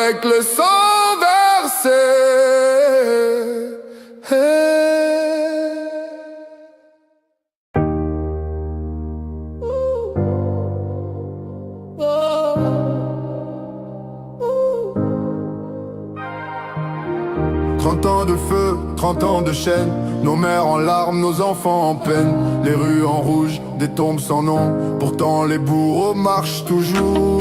avec le sang versé. Ans de feu, 30 ans de chaîne, nos mères en larmes, nos enfants en peine, les rues en rouge, des tombes sans nom, pourtant les bourreaux marchent toujours.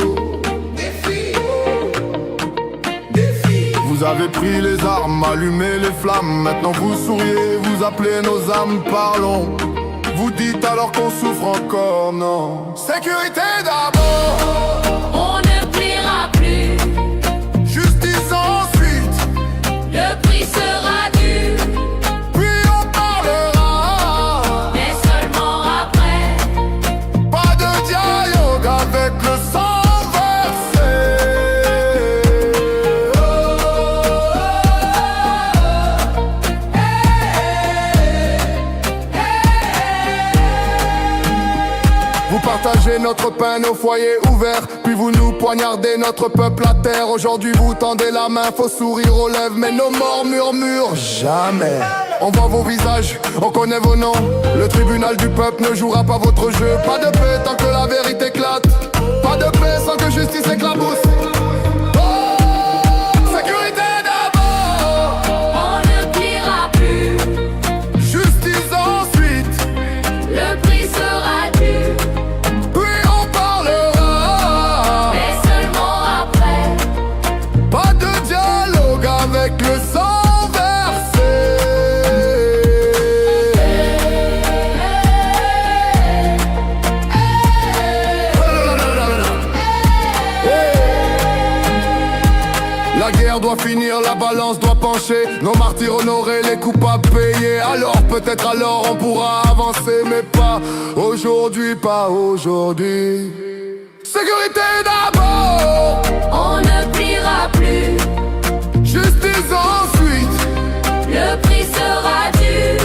Vous avez pris les armes, allumé les flammes, maintenant vous souriez, vous appelez nos âmes, parlons. Vous dites alors qu'on souffre encore, non. Sécurité d'abord. On ne pliera plus. Justice ensuite. Le prix sera dû. Puis on parlera. Mais seulement après. Pas de dialogue avec le sang versé. Vous partagez notre pain, nos foyers ouverts, puis vous nous poignardez notre peuple à terre. Aujourd'hui vous tendez la main, faux sourire aux lèvres, mais nos morts murmurent jamais. On voit vos visages, on connaît vos noms. Le tribunal du peuple ne jouera pas votre jeu. Pas de paix tant que la vérité éclate. Pas de paix sans que justice éclabousse. Doit finir, la balance doit pencher. Nos martyrs honorés, les coupables payés. Alors peut-être alors on pourra avancer, mais pas aujourd'hui, pas aujourd'hui. Sécurité d'abord. On ne pliera plus. Justice ensuite. Le prix sera dû.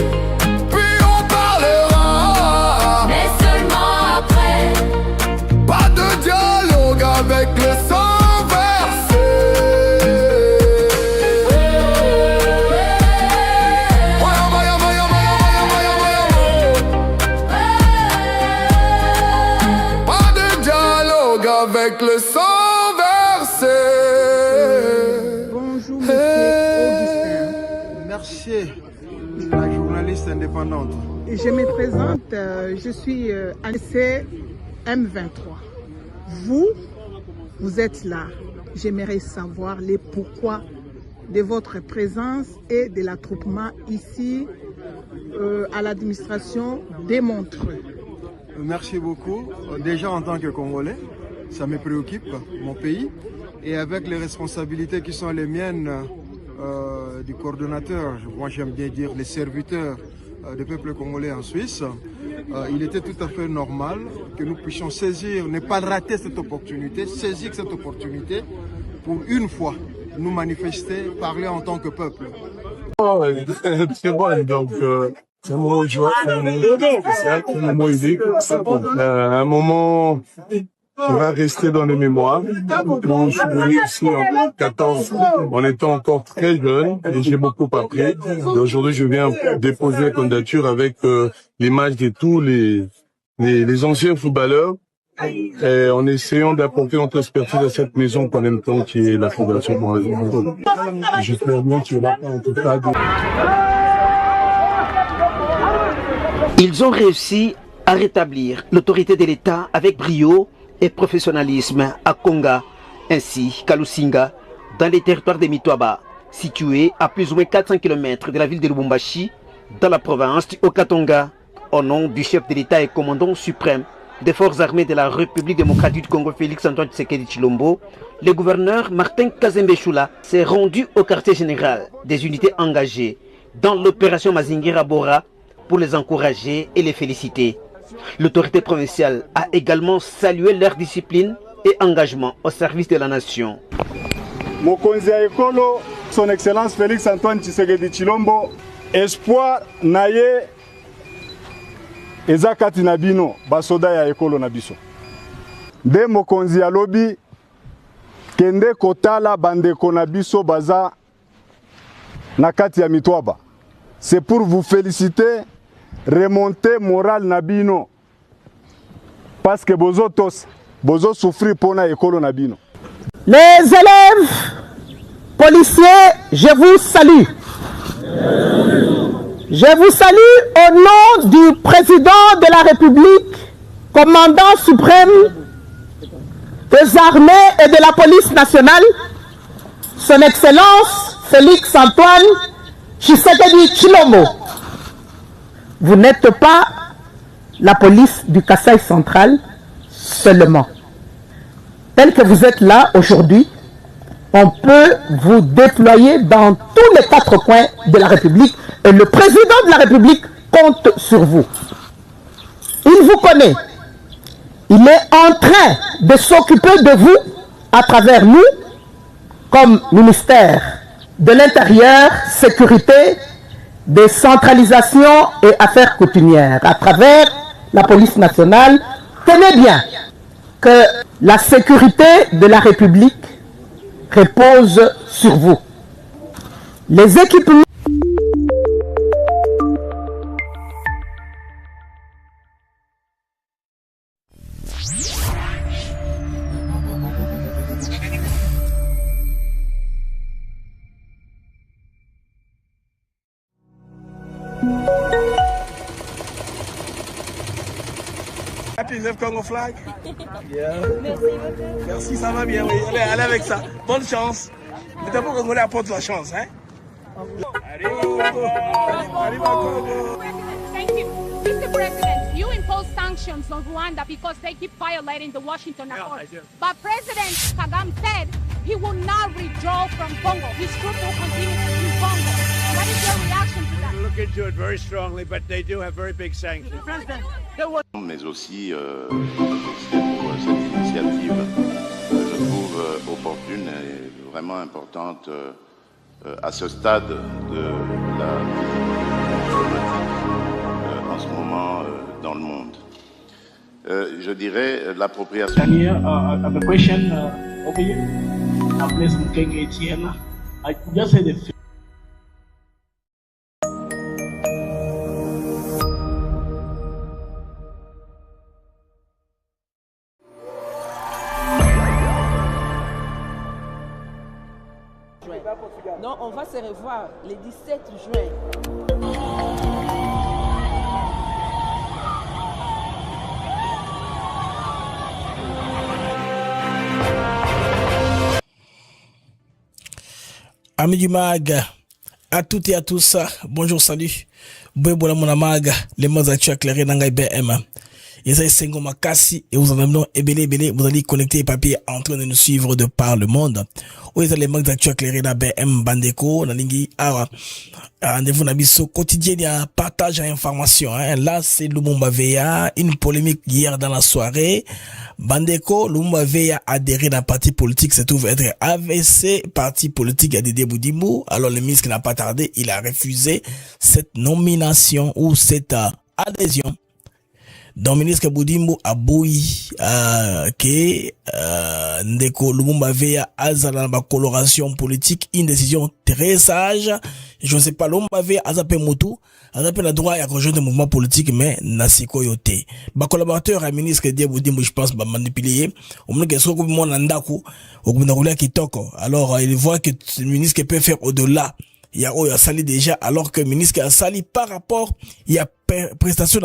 Puis on parlera. Mais seulement après. Pas de dialogue avec le sang. Avec le sang versé. Bonjour, monsieur Augustin. Merci, la journaliste indépendante. Je me présente, je suis ANC M23. Vous êtes là. J'aimerais savoir les pourquoi de votre présence et de l'attroupement ici à l'administration des Montreux. Merci beaucoup. Déjà en tant que Congolais, ça me préoccupe, mon pays, et avec les responsabilités qui sont les miennes du coordonnateur, moi j'aime bien dire les serviteurs du peuple congolais en Suisse, il était tout à fait normal que nous puissions saisir, ne pas rater cette opportunité, saisir cette opportunité pour une fois nous manifester, parler en tant que peuple. Oh, c'est bon, donc c'est un moment de joie, un moment unique, un moment qui va rester dans les mémoires. Je suis venu ici en 14, en étant encore très jeune, et j'ai beaucoup appris. Et aujourd'hui, je viens déposer la candidature avec l'image de tous les anciens footballeurs, et en essayant d'apporter notre expertise à cette maison en même temps qui est la Fédération congolaise de football. J'espère bien que là, en tout cas. Ils ont réussi à rétablir l'autorité de l'État avec brio et professionnalisme à Konga, ainsi qu'à Lusinga, dans les territoires de Mitwaba, situés à plus ou moins 400 km de la ville de Lubumbashi, dans la province du Haut-Katanga, au nom du chef de l'État et commandant suprême des forces armées de la République démocratique du Congo, Félix-Antoine Tshisekedi Tshilombo, le gouverneur Martin Kazembe Choula s'est rendu au quartier général des unités engagées dans l'opération Mazingira Bora pour les encourager et les féliciter. L'autorité provinciale a également salué leur discipline et engagement au service de la nation. Mokonzi ya ekolo, son excellence Félix Antoine Tshisekedi Tshilombo, espoir naye eza kati na bino basoda ya ekolo na biso. Nde mokonzi ya lobi kende kotala bandeko na biso baza na kati ya Mitwaba. C'est pour vous féliciter, remonter moral nabino. Parce que bozo tos, bozo souffrir pour na école nabino. Les élèves, policiers, je vous salue. Je vous salue au nom du président de la République, commandant suprême des armées et de la police nationale, son Excellence Félix Antoine Tshisekedi Tshilombo. Vous n'êtes pas la police du Kasaï central seulement. Tel que vous êtes là aujourd'hui, on peut vous déployer dans tous les 4 coins de la République et le président de la République compte sur vous. Il vous connaît. Il est en train de s'occuper de vous à travers nous comme ministère de l'Intérieur, sécurité, décentralisation et affaires coutumières. À travers la police nationale, tenez bien que la sécurité de la République repose sur vous. Les équipements Happy Congo flag? Yeah. Merci, ça va bien, oui. Allez avec ça. Bonne chance. Mais d'abord, Congolais apporte la chance, hein? Thank you. Mr. President, you impose sanctions on Rwanda because they keep violating the Washington Accord. But President Kagame said he will not withdraw from Congo. His troops will continue in Congo. What is your reaction to that? We'll look into it very strongly, but they do have very big sanctions. Mais aussi cette initiative, je trouve opportune et vraiment importante à ce stade de la diplomatie en ce moment dans le monde. Je dirais l'appropriation. The question over here. I'm listening to KKTN. I just said it. Non, on va se revoir le 17 juin. Amis du mag, à toutes et à tous, bonjour, salut. Boula mon mag, les mots actuels éclairés dans BM. Et Sengo Makasi et vous en avez ebele, vous allez connecter les papiers en train de nous suivre de par le monde. Où est les manques d'actu éclairés dans BM Bandeko, dans Lingi Awa. Rendez-vous Nabiso quotidien, il y a un partage d'informations. Là, c'est Lumumba Veya, une polémique hier dans la soirée. Bandeko, Lumumba Veya a adhéré dans le parti politique, se trouve être AVC, parti politique à Dédé Boudimou. Alors le ministre n'a pas tardé, il a refusé cette nomination ou cette adhésion. Donc, ministre Boudimbo a boui que Ndeko Lumumba Veya azala na coloration politique, une décision très sage. Je ne sais pas, Lumumba Veya azape mutu, azape la droit à rejoindre le mouvement politique, mais nasiko yote. Ba collaborateur à ministre Dieu Boudimbo, je pense, ba manipuler. Au moins que ce que mon nandaku, au bout kitoko. Alors, il voit que le ministre peut faire au-delà. Il y a sali déjà, alors que le ministre a sali par rapport, il y a prestation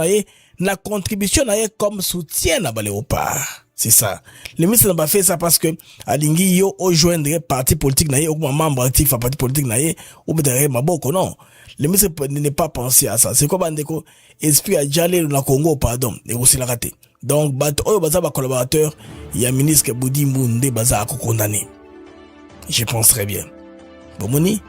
la contribution comme soutien à Baléopard. C'est ça. Le ministre n'a pas fait ça parce que Alingi yo au joindre parti politique naïe ou membre actif à parti politique naïe ou derrière Maboko, non. Le ministre n'est pas pensé à ça. C'est quoi Bandeko? Esprit à Djalé dans Congo, pardon. Et aussi la raté. Donc, baza ba collaborateur, il y a ministre Boudimbo Ndé baza à condamné. Je pense très bien. Bon, moni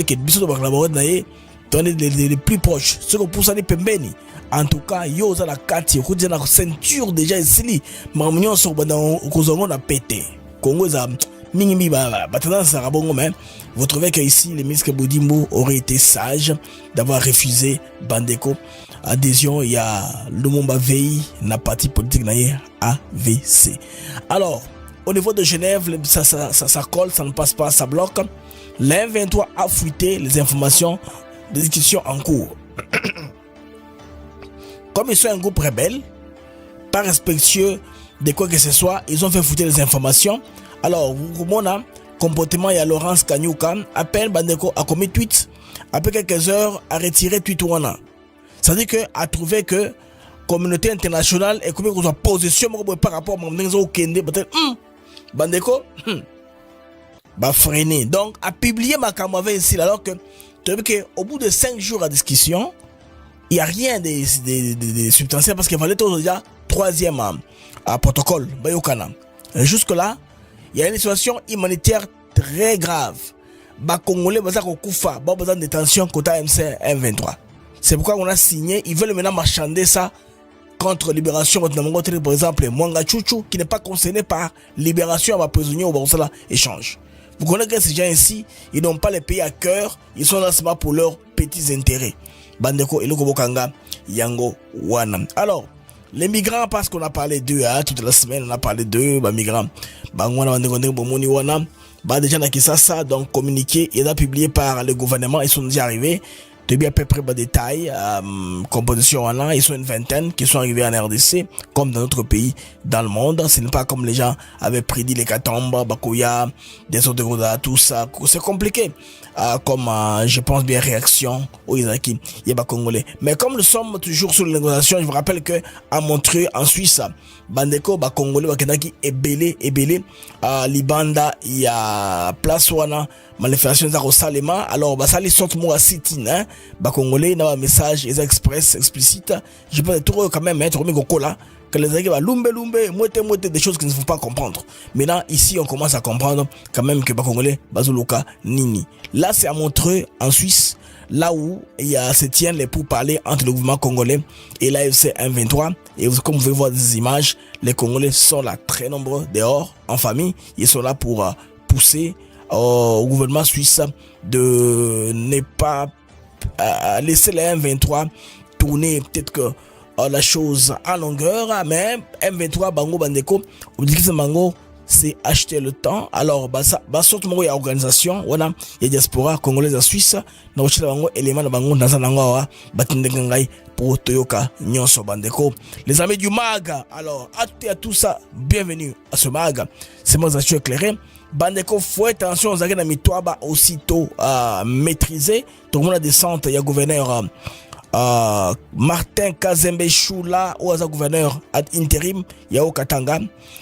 que biso ba collaborateur naïe, donner les plus proches. Ce qu'on pousse à les pembeni. En tout cas, yo za la kati, yo koudia la ceinture déjà ici, mamignon sur dans kozongo na pété. Congo za mingi ba tendance à rabongo mais vous trouvez que ici le ministre Boudimbo aurait été sage d'avoir refusé Bandeko adhésion. Il y a Lumumba Veya na parti politique na AVC. Alors au niveau de Genève, ça colle, ça ne passe pas, ça bloque. La M23 a fuité les informations des discussions en cours. Comme ils sont un groupe rebelle, pas respectueux de quoi que ce soit, ils ont fait fuiter les informations. Alors, mon comportement, il y a Laurence Kanyuka, appelle Bandeko a commis tweet, après quelques heures, a retiré tweet Wana. Ça veut dire qu'à trouver que communauté internationale et combien qu'on soit position par rapport à mon Kende, peut-être, Bandeko, bah freiner. Donc, à publier ma caméra ici, alors que, tu vois qu'au bout de 5 jours à discussion, il n'y a rien de substantiel parce qu'il fallait déjà 3e protocole. Jusque-là, il y a une situation humanitaire très grave. Les Congolais ont besoin de détention côté M23. C'est pourquoi on a signé. Ils veulent maintenant marchander ça contre libération. Par exemple, Mwanga Chouchou, qui n'est pas concerné par libération à prisonniers au Barousala échange. Vous connaissez que ces gens ici, ils n'ont pas les pays à cœur. Ils sont là seulement pour leurs petits intérêts. Bandeko, Eloko Bokanga, Yango, Wana. Alors, les migrants, parce qu'on a parlé d'eux, toute la semaine, on a parlé d'eux, migrants. Bangwana, Bandeko, Bomoni, Wana. Déjà, ça, donc communiqué, il a publié par le gouvernement, ils sont déjà arrivés. De bien à peu près détail, composition en an, ils sont une vingtaine qui sont arrivés en RDC, comme dans notre pays, dans le monde. Ce n'est pas comme les gens avaient prédit les Katamba, Bakoya, des autres Goda, tout ça. C'est compliqué. Comme, je pense bien, réaction aux Isaki, Yaba Congolais. Mais comme nous sommes toujours sur les négociations, je vous rappelle que, à Montreux, en Suisse, Bandeko, Congolais, Bakenaki, est belé, Libanda, il y a place Wana, manifestation au Salema. Alors, ça les sorte moi à City, hein. Congolais, n'a pas message, express, explicite. Je peux être quand même, être là, que les gens lumbe, moite, des choses qu'ils ne font pas comprendre. Maintenant, ici, on commence à comprendre quand même que Congolais, Bazuluka, Nini. Là, c'est à Montreux, en Suisse, là où il y a se tiennent les pourparlers entre le gouvernement congolais et l'AFC M23. Et comme vous pouvez voir des images, les Congolais sont là très nombreux dehors, en famille. Ils sont là pour pousser au gouvernement suisse de ne pas laisser les M23 tourner peut-être que la chose en longueur, mais M23 Bango Bandeko, Bango, c'est acheter le temps. Alors, surtout, il y a organisation, il y a diaspora congolaise en Suisse, il y a élément de Bango dans un endroit, pour Toyoka, Nyonso Bandeko. Les amis du MAG, alors, à tout ça, bienvenue à ce MAG. C'est moi, Zachu éclairé. Bandeko, faut attention, vous avez mis toi aussitôt maîtrisé. Tout le monde a descente, il y a gouverneur. Martin Kazembe Choula ou as gouverneur ad interim Yao Katanga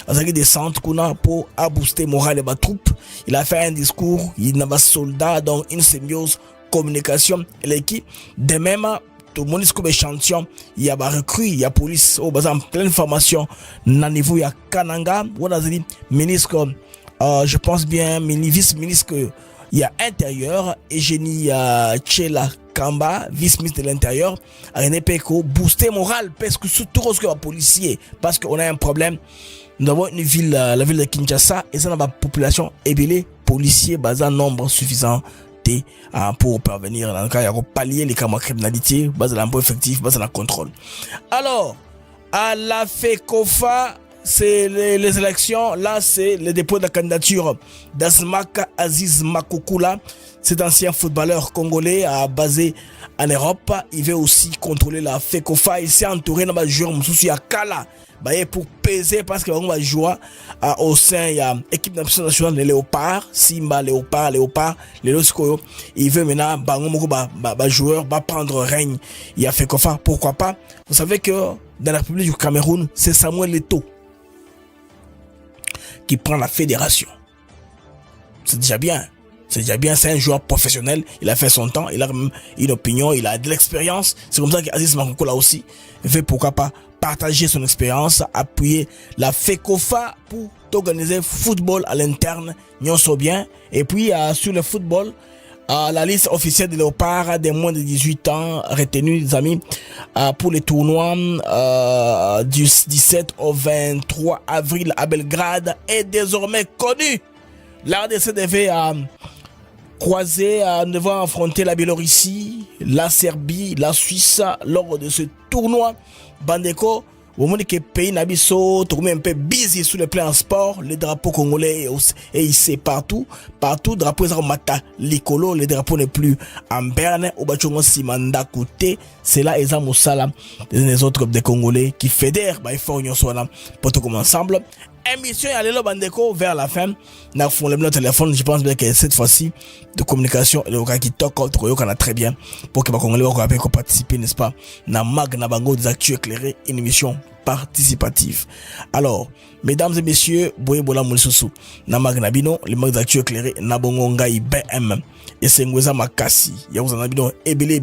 a des centres pour booster moral et troupes. Il a fait un discours, il n'a pas soldat, donc une symbiose communication et l'équipe de même tout le monde est comme échantillon. Il y a recrue, il y a police au en pleine formation na niveau il y a Kananga ou a ministre je pense bien vice-ministre il y a intérieur et génie Tchela Kamba, vice-ministre de l'Intérieur, a un épéco booster moral parce que surtout ce que les policiers, parce qu'on a un problème. Nous avons une ville, la ville de Kinshasa, et ça n'a pas population ébélée, policiers, basant nombre suffisant pour parvenir dans le cas, il y a pallier les cas de criminalité, basé dans l'emploi effectif, basé dans le contrôle. Alors, à la FECOFA, c'est les élections, là c'est le dépôt de la candidature d'Asmaka Aziz Makoukoula, cet ancien footballeur congolais basé en Europe. Il veut aussi contrôler la FECOFA, il s'est entouré de joueurs à Kala pour peser parce qu'il va jouer au sein de l'équipe nationale de Léopard, Simba, Léopard, les Losikoyo. Il veut maintenant joueur prendre règne. Il a FECOFA, pourquoi pas. Vous savez que dans la République du Cameroun, c'est Samuel Eto'o qui prend la fédération. C'est déjà bien. C'est un joueur professionnel. Il a fait son temps, il a une opinion, il a de l'expérience. C'est comme ça qu'Aziz Makoukoula aussi veut pourquoi pas partager son expérience, appuyer la FECOFA pour organiser football à l'interne, nyonso bien. Et puis sur le football, la liste officielle de Léopard des moins de 18 ans retenus, les amis, pour les tournois du 17 au 23 avril à Belgrade est désormais connue. La RDC devait devant affronter la Biélorussie, la Serbie, la Suisse lors de ce tournoi. Bandeko, au moment que pays nabiso tout un peu busy sur le plan sport, les drapeaux congolais et ici partout drapeaux ça mata likolo, les drapeaux n'est plus en berne au bachongo simanda côté, c'est là ils ont sala les autres des congolais qui fédèrent bah il faut union soit là pour tout comme ensemble. Émission à l'élo bandeko vers la fin na fond le téléphone, je pense bien que cette fois-ci de communication et le cas qui toque on a très bien pour que les congolais puissent participer, n'est-ce pas, na mag na bango des actus éclairés, une émission participative. Alors mesdames et messieurs, boye bola mulisusu na mag na bino les mag des actus éclairés na bongo ngai BM et c'est ngweza makasi ya vous en bino ebele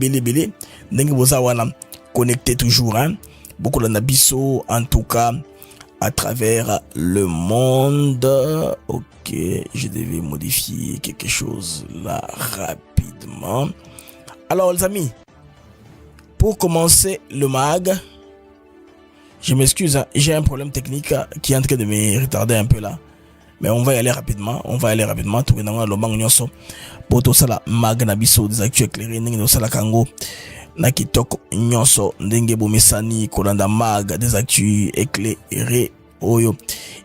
ndenge boza wana connecté toujours hein, beaucoup de nabiso en tout cas à travers le monde. Ok, je devais modifier quelque chose là rapidement. Alors les amis, pour commencer le mag, je m'excuse, hein, j'ai un problème technique qui est en train de me retarder un peu là. Mais on va y aller rapidement, tout le monde le mag nyonso. Pour tout ça là, mag nabiso des actus éclairés, n'engue ça la kango. Na kitoko nyonso ndenge bomisani kolanda mag des actus éclairés oyo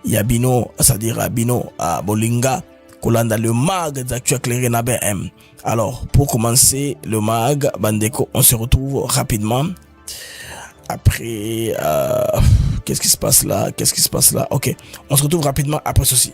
yabino c'est-à-dire bino a bolinga kolanda le mag des actus éclairés na BM. Alors pour commencer le mag bandeko, on se retrouve rapidement après qu'est-ce qui se passe là, ok, on se retrouve rapidement après ceci.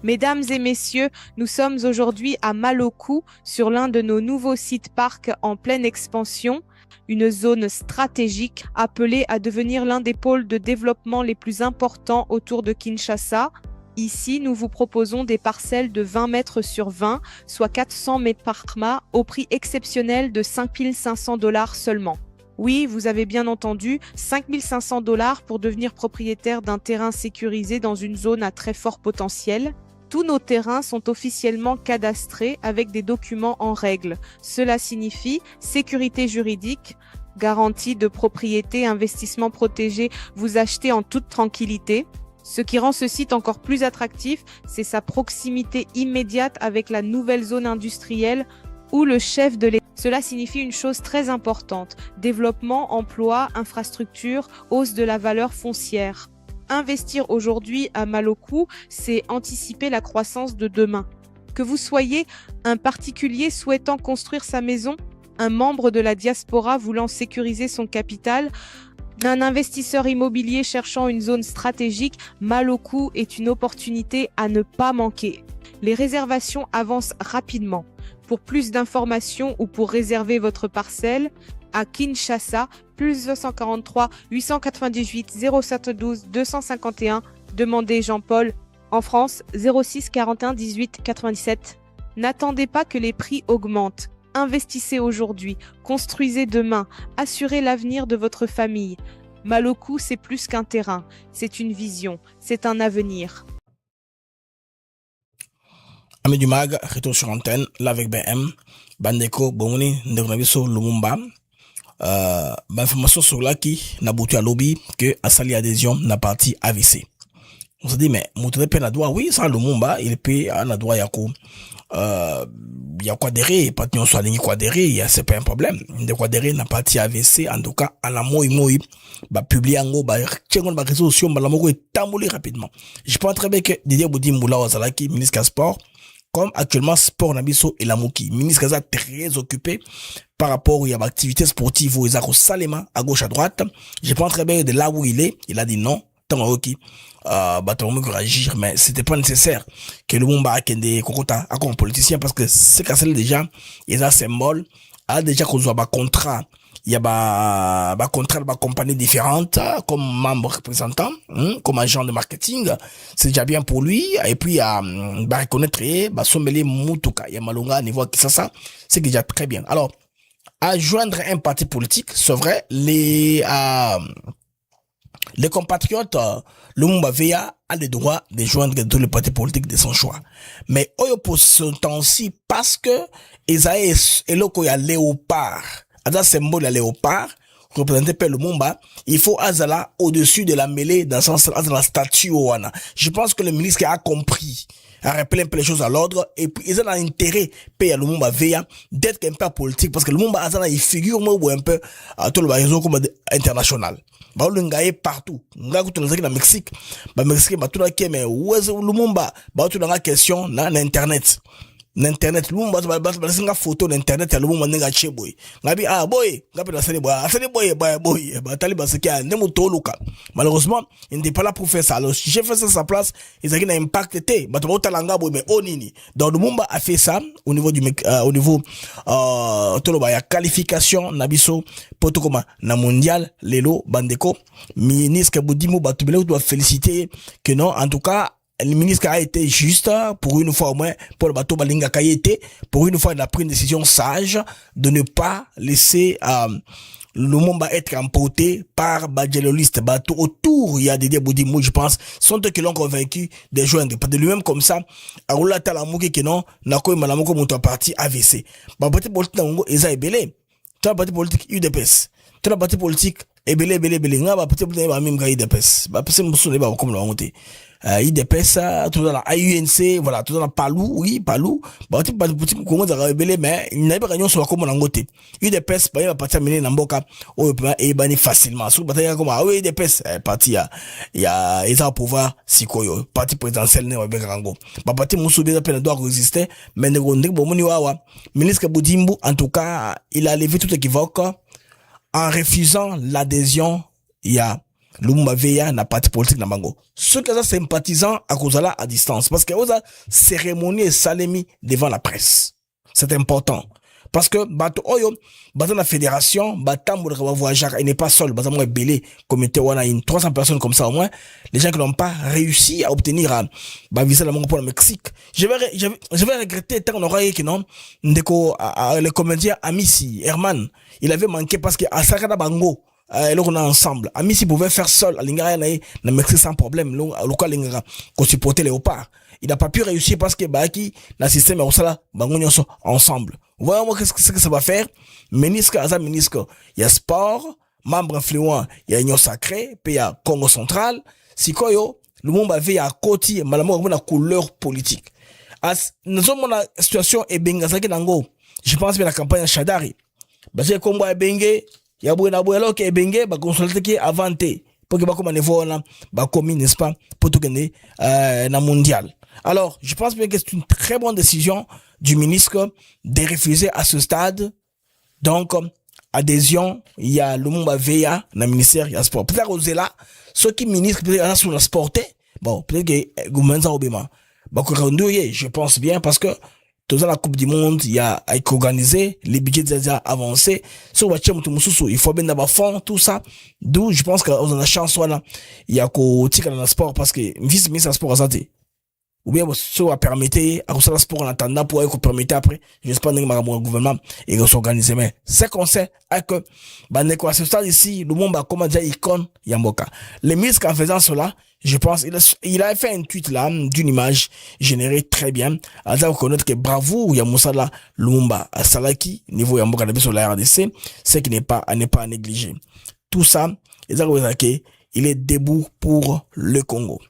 Mesdames et messieurs, nous sommes aujourd'hui à Maloku, sur l'un de nos nouveaux sites-parcs en pleine expansion, une zone stratégique appelée à devenir l'un des pôles de développement les plus importants autour de Kinshasa. Ici, nous vous proposons des parcelles de 20 mètres sur 20, soit 400 mètres par mât, au prix exceptionnel de 5 500 $ seulement. Oui, vous avez bien entendu, 5 500 $ pour devenir propriétaire d'un terrain sécurisé dans une zone à très fort potentiel. Tous nos terrains sont officiellement cadastrés avec des documents en règle. Cela signifie sécurité juridique, garantie de propriété, investissement protégé, vous achetez en toute tranquillité. Ce qui rend ce site encore plus attractif, c'est sa proximité immédiate avec la nouvelle zone industrielle où le chef de l'État. Cela signifie une chose très importante, développement, emploi, infrastructure, hausse de la valeur foncière. Investir aujourd'hui à Maloku, c'est anticiper la croissance de demain. Que vous soyez un particulier souhaitant construire sa maison, un membre de la diaspora voulant sécuriser son capital, un investisseur immobilier cherchant une zone stratégique, Maloku est une opportunité à ne pas manquer. Les réservations avancent rapidement. Pour plus d'informations ou pour réserver votre parcelle, à Kinshasa, plus 243 898 0712 251, demandez Jean-Paul. En France, 06 41 18 97. N'attendez pas que les prix augmentent. Investissez aujourd'hui, construisez demain, assurez l'avenir de votre famille. Maloku, c'est plus qu'un terrain, c'est une vision, c'est un avenir. Ami du mag, retour sur antenne, là avec BM, Bandeko, Bomoni, Ndegnabiso, Lumumba. Information sur là qui n'a boutu à lobby que a sali adhésion n'a parti AVC. On se dit mais Moutoune peut na droit, oui, ça Lumumba, il peut na droit yako. Y a quoi adhérer, pas de soit ligne quoi adhérer, c'est pas un problème. De quoi adhérer n'a parti AVC, en tout cas, à la moi, bah, publier en gros, bah, tchengon, bah, résolution, bah, la mogo est tamboulé rapidement. Je pense très bien que Didier Boudi Moula Ozalaki, ministre Sport, comme actuellement Sport Nabiso et la Mouki, ministre Gaza très occupé par rapport à l'activité sportive où ils ont Salema à gauche à droite. Je pense très bien de là où il est, il a dit non, tant ok, bah t'as vraiment réagir, mais c'était pas nécessaire que le monde a des cocotas à comme politicien parce que c'est qu'à celle déjà, ils ont un symbole, a déjà qu'on soit contrat. Il y a bah contrat de compagnie différente comme membre représentant, comme agent de marketing, c'est déjà bien pour lui et puis bah reconnaître bah sommelier Mutuka, il y a Malonga niveau Kisasa, c'est déjà très bien. Alors à joindre un parti politique, c'est vrai, les compatriotes, le Mumba Veya a le droit de joindre tous les partis politiques de son choix. Mais oyo pour ce temps-ci parce que Esaïe et loko ya léopard. Ada symbole à léopard, représenter Père Lumumba, il faut Azala au-dessus de la mêlée dans la statue Oana. Je pense que le ministre a compris, a rappelé un peu les choses à l'ordre, et puis ils ont intérêt, Père Lumumba Veya, d'être un peu politique, parce que Lumumba Azala, il figure moi un peu à tout le réseau comme international. Bah, le ngaye partout. Nga kutu nazaki na Mexique. Bah, Mexique, bah, tout la ké, mais où est Lumumba? Bah, tout la question, na internet. N'internet Lumumba ba photo n'internet ya Lumumba nenga cheboy ngabi boy ngapi na sali boy ba tali ba sekia ndemo toluka. Malheureusement il n'était pas là pour faire ça. Alors si j'ai fait ça à sa place ils ont un impact té ba to talanga boy mais onini. Donc Lumumba a fait ça au niveau du toloba ya qualification nabiso potokoma na mondial lelo bandeko ministre Budimbu Batubele doit féliciter que non en tout cas le ministre a été juste, pour une fois au moins, pour le bateau Balinga Kayete, pour une fois, il a pris une décision sage de ne pas laisser Lumumba être emporté par Badjeloliste. Bateau autour, il y a des Boudimou, je pense, sont eux qui l'ont convaincu de joindre. Pas de lui-même comme ça, à Oula Talamouki qui non, n'a quoi Malamoko Mouto parti AVC. Bah, parti politique, Nango, Eza Ebele. Tu as parti politique UDPS. Tu as parti politique Ebele, Nga, bah, parti politique, bah, même UDPS. Bah, parce que Moussou, bah, comme l'on monté. IDPS, tout dans la AUNC, voilà, tout dans la Palou, oui, Palou, bah, tu pas de petit comment ça rebelle, mais il n'y a pas réunion sur la commune en côté. IDPS, bah, il va partir mener Namboka, et bani facilement. Sous bataille comme, oui, IDPS, parti, il y a, ils ont pouvoir, si quoi, parti présidentiel, ne, avec Rango. Bah, parti Moussou, bien, peine doit résister, mais ne, ministre Budimbu, en tout cas, il a levé tout équivoque, en refusant l'adhésion, il y a, Lumumba Veya na parti politique na bango. Ceux qui sont sympathisants à cause à distance. Parce que vous avez cérémonie et salemi devant la presse. C'est important. Parce que, bato oyo, bato la fédération, batam va voyager, il n'est pas seul, batam moi belé, comité wana, une 300 personnes comme ça au moins, les gens qui n'ont pas réussi à obtenir, visa la pour le Mexique. Je vais regretter, tant on aura eu que non, le comédien Amissi, Herman, il avait manqué parce que à Sakada Bango, alors on a ensemble. Ami si pouvait faire seul, à l'ingara na Mexique sans problème, local l'ingara, qu'on supportait Léopard. Il n'a pas pu réussir parce que baki, la système au sala, bangonyo sont ensemble. Voyons moi qu'est-ce que ça va faire. Ministre, Azam ministre, il y a sport, membre influent, il y a Union Sacrée, puis il y a Congo Central. Si quoi yo, le monde avait à côté, malheureusement, la couleur politique. Nous avons la situation et bengazaki nango. Je pense bien la campagne à Chadari. Parce que Combo et Bengue, ya bwena bwelo ke benge ba consulter ki avanté pour que ba comme niveau là ba commis n'est-ce pas pour tout gagner na mondial. Alors, je pense bien que c'est une très bonne décision du ministre de refuser à ce stade donc adhésion il y a Lumumba Veya na ministère ya sport. Peut-être aux là ceux qui ministre peut-être sur le sport bon peut-être que gouvernement obéma ba ko je pense bien parce que dans la Coupe du Monde, il y a organisé, les budgets déjà avancés. Sur il faut bien d'avoir fond, tout ça. D'où, je pense qu'on a la chance, voilà. Il y a qu'au tir dans le sport parce que, vice-ministre sport à santé. Ou bien, ça va permettre, à ce sport en attendant pour qu'on permette après, j'espère que le gouvernement et s'organiser. Mais, c'est qu'on sait, que, à ce stade ici, le monde va comment dire icône, Yamboka. Les ministres en faisant cela, je pense, il a fait un tweet là, d'une image générée très bien. À dire reconnaître que bravo, Yamoussa là, Lumumba, à Salaki, niveau Yamboka, sur la RDC, c'est qu'il n'est pas à négliger. Tout ça, il est debout pour le Congo.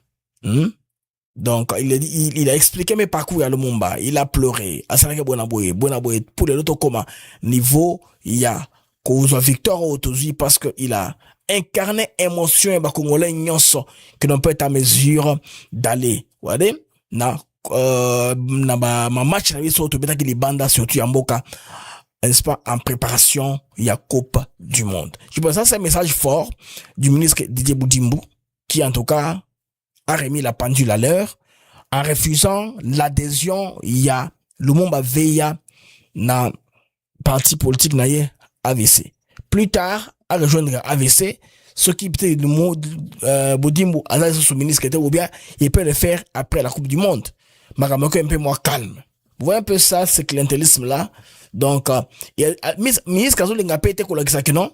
Donc, il a expliqué mes parcours à Lumumba. Il a pleuré. À Salaki, Bonaboye, pour les autres comment niveau, il y a, cause victoire autour parce que il a incarné émotion et ba congolais nyonso que l'on peut être à mesure d'aller. Wade na ma match na biso to betaki li banda surtout ya mboka n'est-ce pas en préparation il y a Coupe du Monde. Je pense que ça c'est un message fort du ministre Didier Budimbu qui en tout cas a remis la pendule à l'heure en refusant l'adhésion il y a Lumumba Veya na parti politique naie AVC. Plus tard, à rejoindre AVC, ce qui peut être le mot Budimbu, à la ministre qui était ou bien, il peut le faire après la Coupe du Monde. Maramoko un peu moins calme. Vous voyez un peu ça, ce clientélisme là. Donc, ministre Kazo Lenga peut être que non,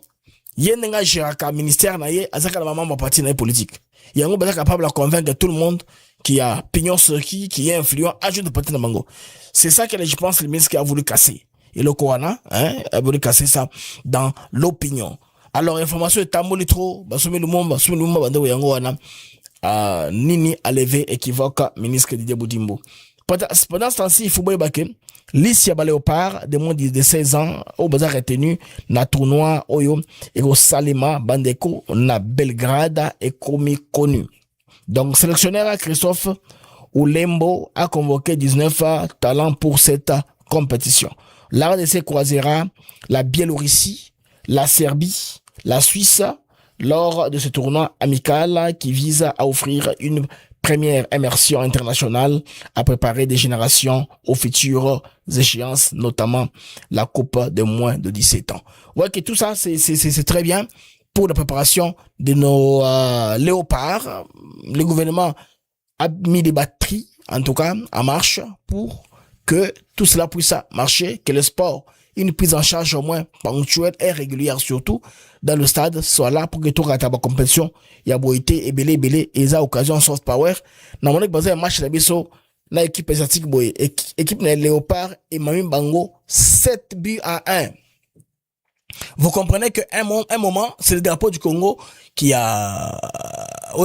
il y a un géraka ministère naie, à ça que la maman va partir dans les politiques. Il y a un gars capable de convaincre tout le monde qui a pignon sur qui est influent, à de partir dans Mango. C'est ça que je pense le ministre qui a voulu casser. Et le Koana, a voulu casser ça dans l'opinion. Alors information est tamboli trop basumi lumumba bande yango wana nini a levé équivoque ministre Didier Boudimbo. Pendant ce temps-ci il faut boire que Licia Léopard de moins de 16 ans au bazar retenu na tournoi oyo et au Salima Bandeko na Belgrade et commis connu. Donc sélectionneur Christophe Oulembo a convoqué 19 talents pour cette compétition. La RDC croisera la Biélorussie, la Serbie, la Suisse lors de ce tournoi amical qui vise à offrir une première immersion internationale à préparer des générations aux futures échéances, notamment la Coupe de moins de 17 ans. Ouais, que tout ça, c'est très bien pour la préparation de nos léopards. Le gouvernement a mis des batteries, en tout cas, en marche pour que tout cela puisse marcher, que le sport, une prise en charge au moins ponctuelle et régulière surtout dans le stade soit là pour que tout rate la compétition. Il y a beau été et belé et ça occasion soft power. Dans mon basé un match d'Abisso, la équipe asiatique boy, équipe les Léopard et Mami Bango 7 buts à 1. Vous comprenez que un moment, c'est le drapeau du Congo qui a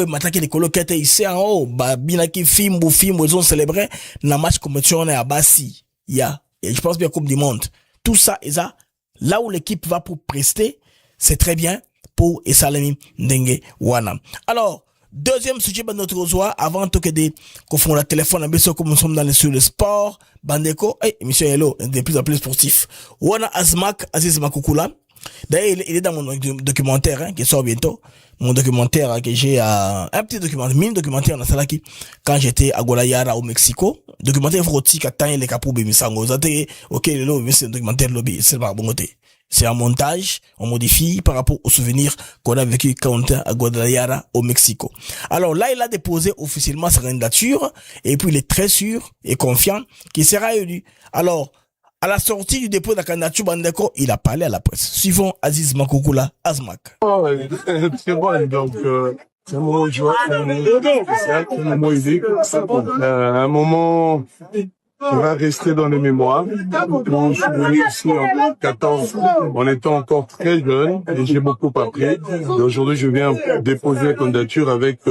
maintenant que les colocs étaient ici en haut, binaki film, ils ont célébré la match compétition à Bassi. Et je pense bien Coupe du Monde. Tout ça, et ça, là où l'équipe va pour prester, c'est très bien pour Esalemi Ndenge Wana. Alors, deuxième sujet de notre ozoa, avant que de confondre le téléphone, comme nous sommes sur le sport, Bandeko, émission Hello, de plus en plus sportif. Wana Azmak, Aziz Makoukoula. D'ailleurs, il est dans mon documentaire, qui sort bientôt. Mon documentaire, que j'ai, un petit documentaire, mini documentaire, dans Salaki, quand j'étais à Guadalajara au Mexico. Documentaire, Froti, Katan, les capous, Bimisango. Ok, c'est un documentaire lobby, c'est pas bon côté. C'est un montage, on modifie par rapport aux souvenirs qu'on a vécu quand on était à Guadalajara au Mexico. Alors là, il a déposé officiellement sa candidature, et puis il est très sûr et confiant qu'il sera élu. Alors, à la sortie du dépôt de la candidature Bandeko, il a parlé à la presse. Suivons Aziz Makoukoula, Azmak. Très bon, donc, c'est un moment de joie, c'est un moment idée, un moment qui va rester dans les mémoires. Bon, je suis venu ici en 14, en étant encore très jeune, et j'ai beaucoup appris. Et aujourd'hui, je viens déposer la candidature avec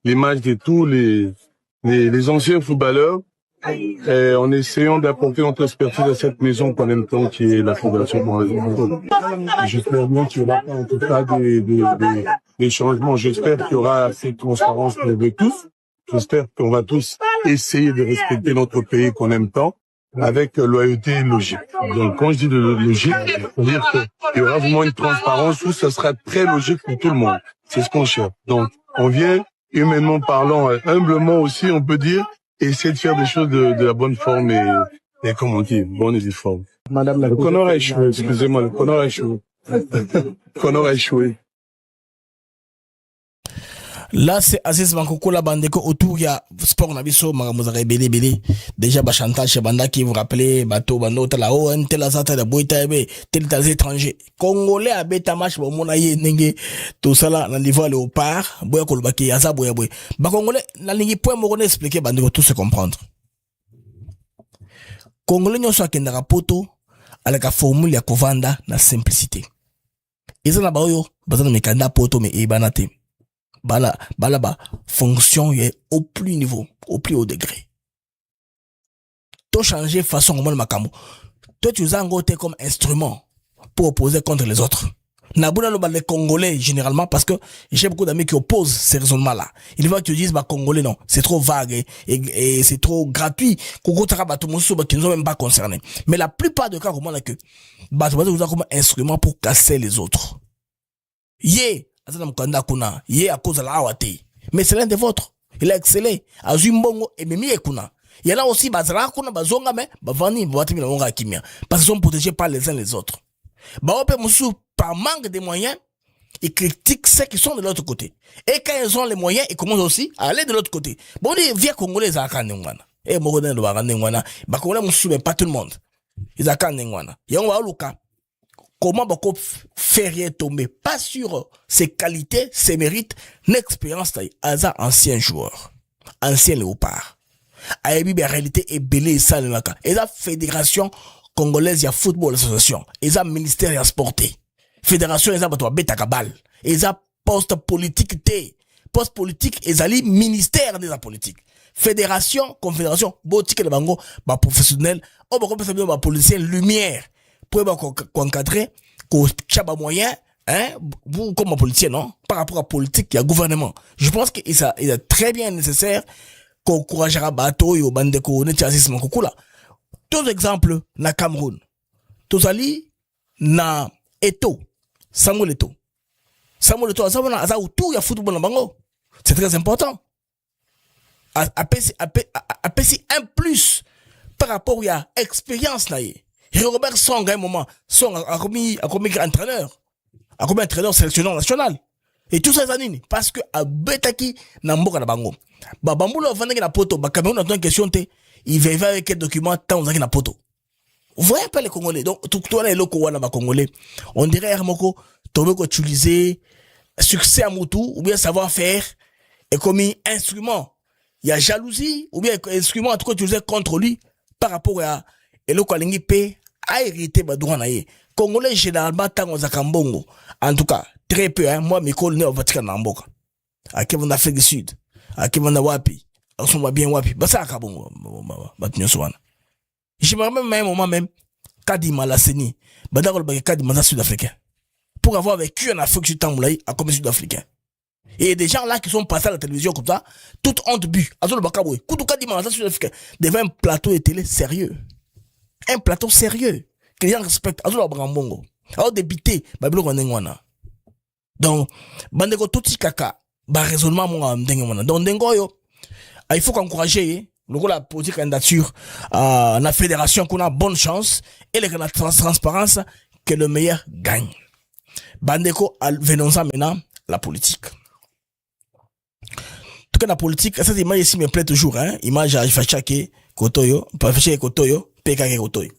l'image de tous les anciens footballeurs, et en essayant d'apporter notre expertise à cette maison qu'on aime tant, qui est la Fondation Montréal. J'espère bien qu'il y aura en tout cas des changements. J'espère qu'il y aura cette transparence pour nous tous. J'espère qu'on va tous essayer de respecter notre pays qu'on aime tant, avec loyauté et logique. Donc quand je dis de logique, c'est-à-dire qu'il y aura vraiment une transparence où ça sera très logique pour tout le monde. C'est ce qu'on cherche. Donc on vient, humainement parlant, humblement aussi, on peut dire, essayer de faire des choses de la bonne forme et comment on dit, bonne et due forme. Madame le Connor a échoué, excusez-moi, le Connor a échoué. Connor a échoué. Là, c'est Aziz Makoukoula Bandeko autour, il y a sport nabiso, maramozare belé. Déjà, chantage chez Banda qui vous rappelez, bateau, bando, la ON, tel azata, la boïta, tel étranger. Congolais a bêta match, bon, mon aïe, n'enge, tout ça là, dans l'Ivoire léopard, boya kolbaki, yaza, boya. Bah, Congolais, la ligne point morone expliquer, Bandeko, tout se comprendre. Congolais, n'y a soit qu'un rapoto, avec la formule, ya kovanda, na simplicité. Ils ont la baoyo, bazan me kanda poto, me ebanate. Bala, fonction est au plus niveau, au plus haut degré. Toi changer façon comment le macamo. Toi tu uses un côté comme instrument pour opposer contre les autres. Nabouna le les Congolais généralement parce que j'ai beaucoup d'amis qui opposent ces raisonnements-là. Ils veulent que tu dises Congolais non, c'est trop vague et c'est trop gratuit. Koko taraba tout monde qui ne sont même pas concernés. Mais la plupart des cas comment là que vous avez comme instrument pour casser les autres. Yé à cause de la awate. Mais c'est l'un des vôtres. Il a excellé. Azumbongo et Mimi Ekuna. Il y en a aussi Bazara Kuna, Bazonga, mais Bavani, Bavati, Milonga Kimia. Parce qu'ils sont protégés par les uns les autres. Baope Moussou, par manque de moyens, ils critiquent ceux qui sont de l'autre côté. Et quand ils ont les moyens, ils commencent aussi à aller de l'autre côté. Bon, les vieux Congolais, ils ont un Nengwana. Et Morodin de Warandengwana. Congolais Moussou, mais pas tout le monde. Ils ont un Nengwana. Yonga Luka. Comment beaucoup faire tomber pas sur ses qualités, ses mérites, l'expérience d'Aza ancien joueur, ancien léopard. Ayebi la réalité est belé et ça le naka. Et la fédération congolaise y a football association, et la ministère y a sporté. fédération eza bato babetaka bal eza poste politique te poste politique ezali ministère de la politique fédération confédération botikele bango baprofessionnel oyo bakopesa bino bapoliticien lumière pour encadrer kotia bamoyen hein, vous comme politicien non par rapport à politique et à gouvernement. Je pense qu'il est très bien nécessaire qu'on encouragera bateau et au bandeko netiasisme kokula. Tous exemples na Cameroun. Tozali na Eto. Samuel Eto. Samuel Eto aza autour ya football na bango. C'est très important. Apesi un plus par rapport à expérience na ye. Robert Song à un moment, Song a commis entraîneur. A combien entraîneur sélectionneur national et tout ça zanini parce que a betaki na mboka na bango ba bambulo vanaki na poto ba Cameroun a une question te il va avec quel document tant zaki na poto vous voyez pas les Congolais donc tout les locaux wana ba Congolais on dirait Hermoko tombe ko utiliser succès à mutu ou bien savoir faire et comme instrument il y a jalousie ou bien instrument en tout cas utilisé contre lui par rapport à eloko alingi pe a hérité ba droit na ye Congolais généralement tango za kambongo en tout cas très peu hein moi mes collègues au Vatican na mboka akivona en Afrique du Sud akivona wapi asoma bien wapi basa kabongo batunyo swana je me rappelle même moment même Kadima la Seni badako le Kadima sud-africain pour avoir vécu en Afrique du Tamboulaye à comme sud-africain et des gens là qui sont passés à la télévision comme ça toute honte bu azolo bakabwe kutu Kadima sud-africain devant un plateau de télé sérieux un plateau sérieux que les gens respectent azolo brambongo alors débité babilo kwanengwana donc bandeko tuti kaka ba raisonnement mon ndenge wana donc ndengo yo il faut qu'encourager la politique candidature la fédération qu'on a bonne chance et la transparence que le meilleur gagne bandeko venons-en maintenant la politique tout cas la politique cette image ici me plaît toujours hein image à Fachake Kotoyo pas Fachake Kotoyo PKK Kotoyo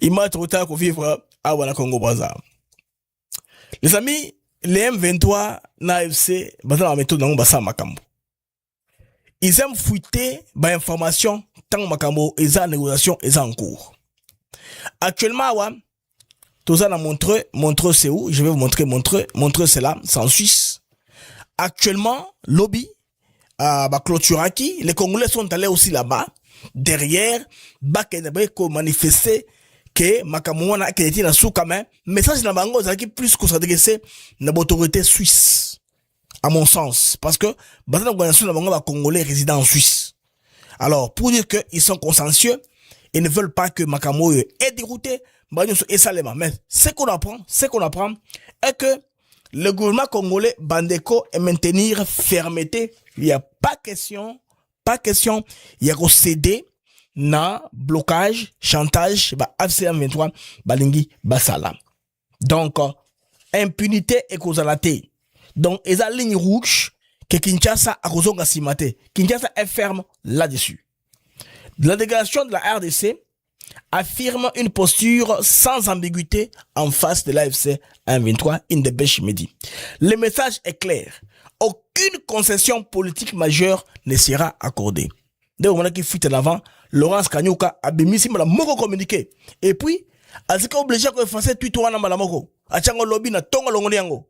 image trop tard qu'on vivre à Wana Congo Brazza. Les amis, les M23 na AFC bazala la méthode nango basa makambo. Ils aiment fuiter ba information tant makambo eza négociation eza en cours. Actuellement wa toza na Montreux c'est où? Je vais vous montrer Montreux c'est là, c'est en Suisse. Actuellement, lobby ba clôturaki, les Congolais sont allés aussi là-bas derrière bakenabe ko manifester que makamouana qui était na soukama message na bango zaki plus que s'adresser na autorité suisse à mon sens parce que bazana organisation na bango ba congolais résidant en Suisse alors pour dire que ils sont consensueux ils ne veulent pas que makamou est dérouté banyoso et salema mais ce qu'on apprend est que le gouvernement congolais bandeko est maintenir fermeté il y a pas question il y a céder na blocage chantage ba AFC 23 balingi basala donc impunité et causalité donc eza ligne rouge que Kinshasa a kozonga simate Kinshasa est ferme là-dessus. La délégation de la RDC affirme une posture sans ambiguïté en face de l'AFC 23 in the Besh Midi. Le message est clair. Aucune concession politique majeure ne sera accordée. Dès au moment qui fuit en avant, Laurence Kanyuka a bémissi la moko communiqué. Et puis, azika obligé de effacer Twitter wana malamoko. Achango lobby na tongo longoliango.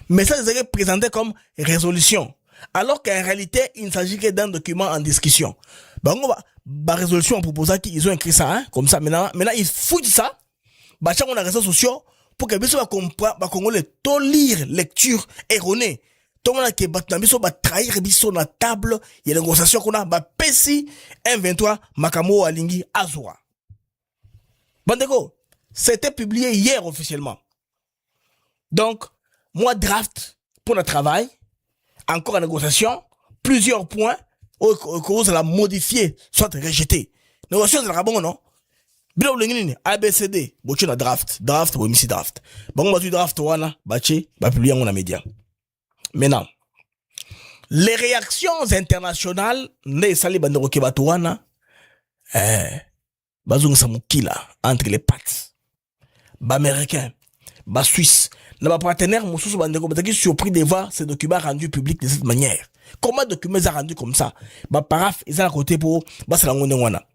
Mais ça serait présenté comme résolution. Alors qu'en réalité, il ne s'agit que d'un document en discussion. Bah, résolution proposée qu'ils ont écrit ça, hein, comme ça. Maintenant, ils foutent ça. Bah, chango na réseaux sociaux pour que biso va comprendre, bah, Congolais, to lire lecture erronée. Tout le monde qui va trahir biso na table, il y a des négociations qu'on a, bah, Pessi, M23, Makamo, Alingi, Azura. Bandeko, c'était publié hier officiellement. Donc, moi, draft pour le travail, encore en négociation, plusieurs points, cause la modifier, soit rejeter. Négociation, c'est la bon, non? Bilo l'ingini, ABCD, bocho na draft, ou misi draft. Bon, bah, tu draft, wana, baché, bah, publier en média. Maintenant, les réactions internationales, ne sali bandero kebatouana, bazung samukila, entre les pattes. Ba américain, ba suisse, n'a pas partenaire, moussous bandero, qui surpris de voir ces documents rendus publics de cette manière. Comment documents sont rendus comme ça? Ba paraf, ils sont à côté pour, ba salangonde wana.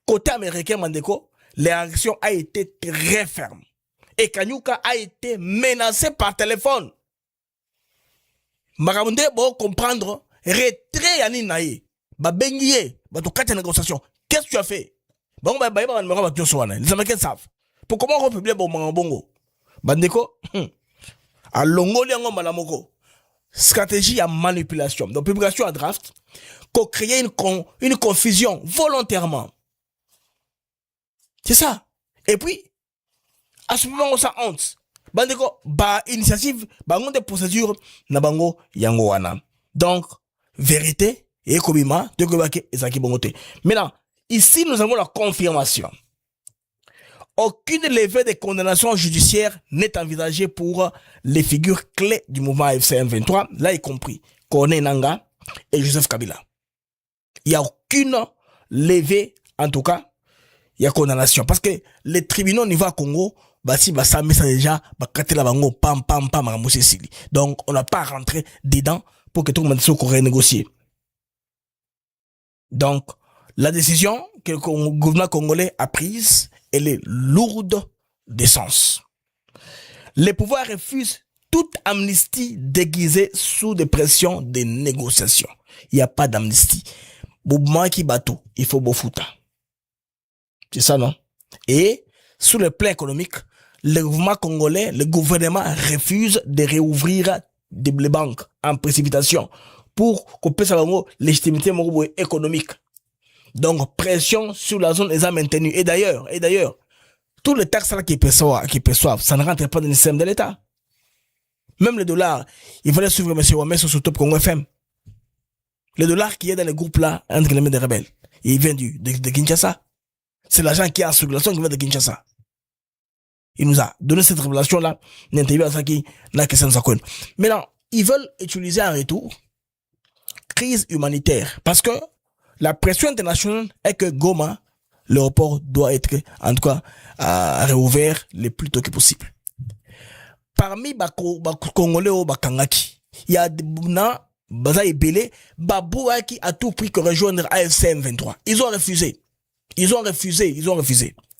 Côté américain, mandeko, la réaction a été très ferme. Et Kanyuka a été menacé par téléphone. Maramunde bon comprendre retrait yani naïe. Ba bengiye, ba to kata négociation. Qu'est-ce que tu as fait? Bon ba ba numéro ba tiosoana. Les Américains savent. Pour comment on publier bon bongo. Bandeko a longoli yango malamoko. Stratégie à manipulation. Donc publication à draft qu'on crée une confusion volontairement. C'est ça. Et puis à ce moment où ça honte. Bandeko ba initiative ba ngonde procédure na bango yango wana. Donc vérité et kobima de kobake ezaki bongote. Maintenant, ici nous avons la confirmation. Aucune levée de condamnation judiciaire n'est envisagée pour les figures clés du mouvement AFC M23, là y compris Corneille Nangaa et Joseph Kabila. Il n'y a aucune levée, en tout cas, il y a condamnation. Parce que les tribunaux au niveau Congo, bah si bah ça met ça déjà, bah la bango pam Sicily. Donc on n'a pas rentré dedans pour que tout le monde soit renégocié. Donc la décision que le gouvernement congolais a prise, elle est lourde d'essence. Les pouvoirs refusent toute amnistie déguisée sous des pressions de négociations. Il n'y a pas d'amnistie. Mouvement qui bateau, il faut bofuta. C'est ça, non? Et sous le plan économique, le gouvernement congolais, le gouvernement refuse de réouvrir des banques en précipitation pour qu'on puisse avoir légitimité économique. Donc, pression sur la zone est maintenue. Et d'ailleurs, tous les taxes là qui perçoivent, ça ne rentre pas dans le système de l'État. Même le dollar, il fallait suivre M. Wamé sur Top Congo FM. Le dollar qui est dans le groupe là, entre les mains des rebelles, il vient de Kinshasa. C'est l'argent qui est en circulation qui vient de Kinshasa. Il nous a donné cette révélation là, l'interview à Saki, là, que ça nous a connu. Maintenant, ils veulent utiliser en retour crise humanitaire. Parce que la pression internationale est que Goma, l'aéroport doit être, en tout cas, réouvert le plus tôt que possible. Parmi Congolais ou Bakangaki, il y a des Baza et Belé, Baboua qui a tout pris que rejoindre AFC M23. Ils ont refusé.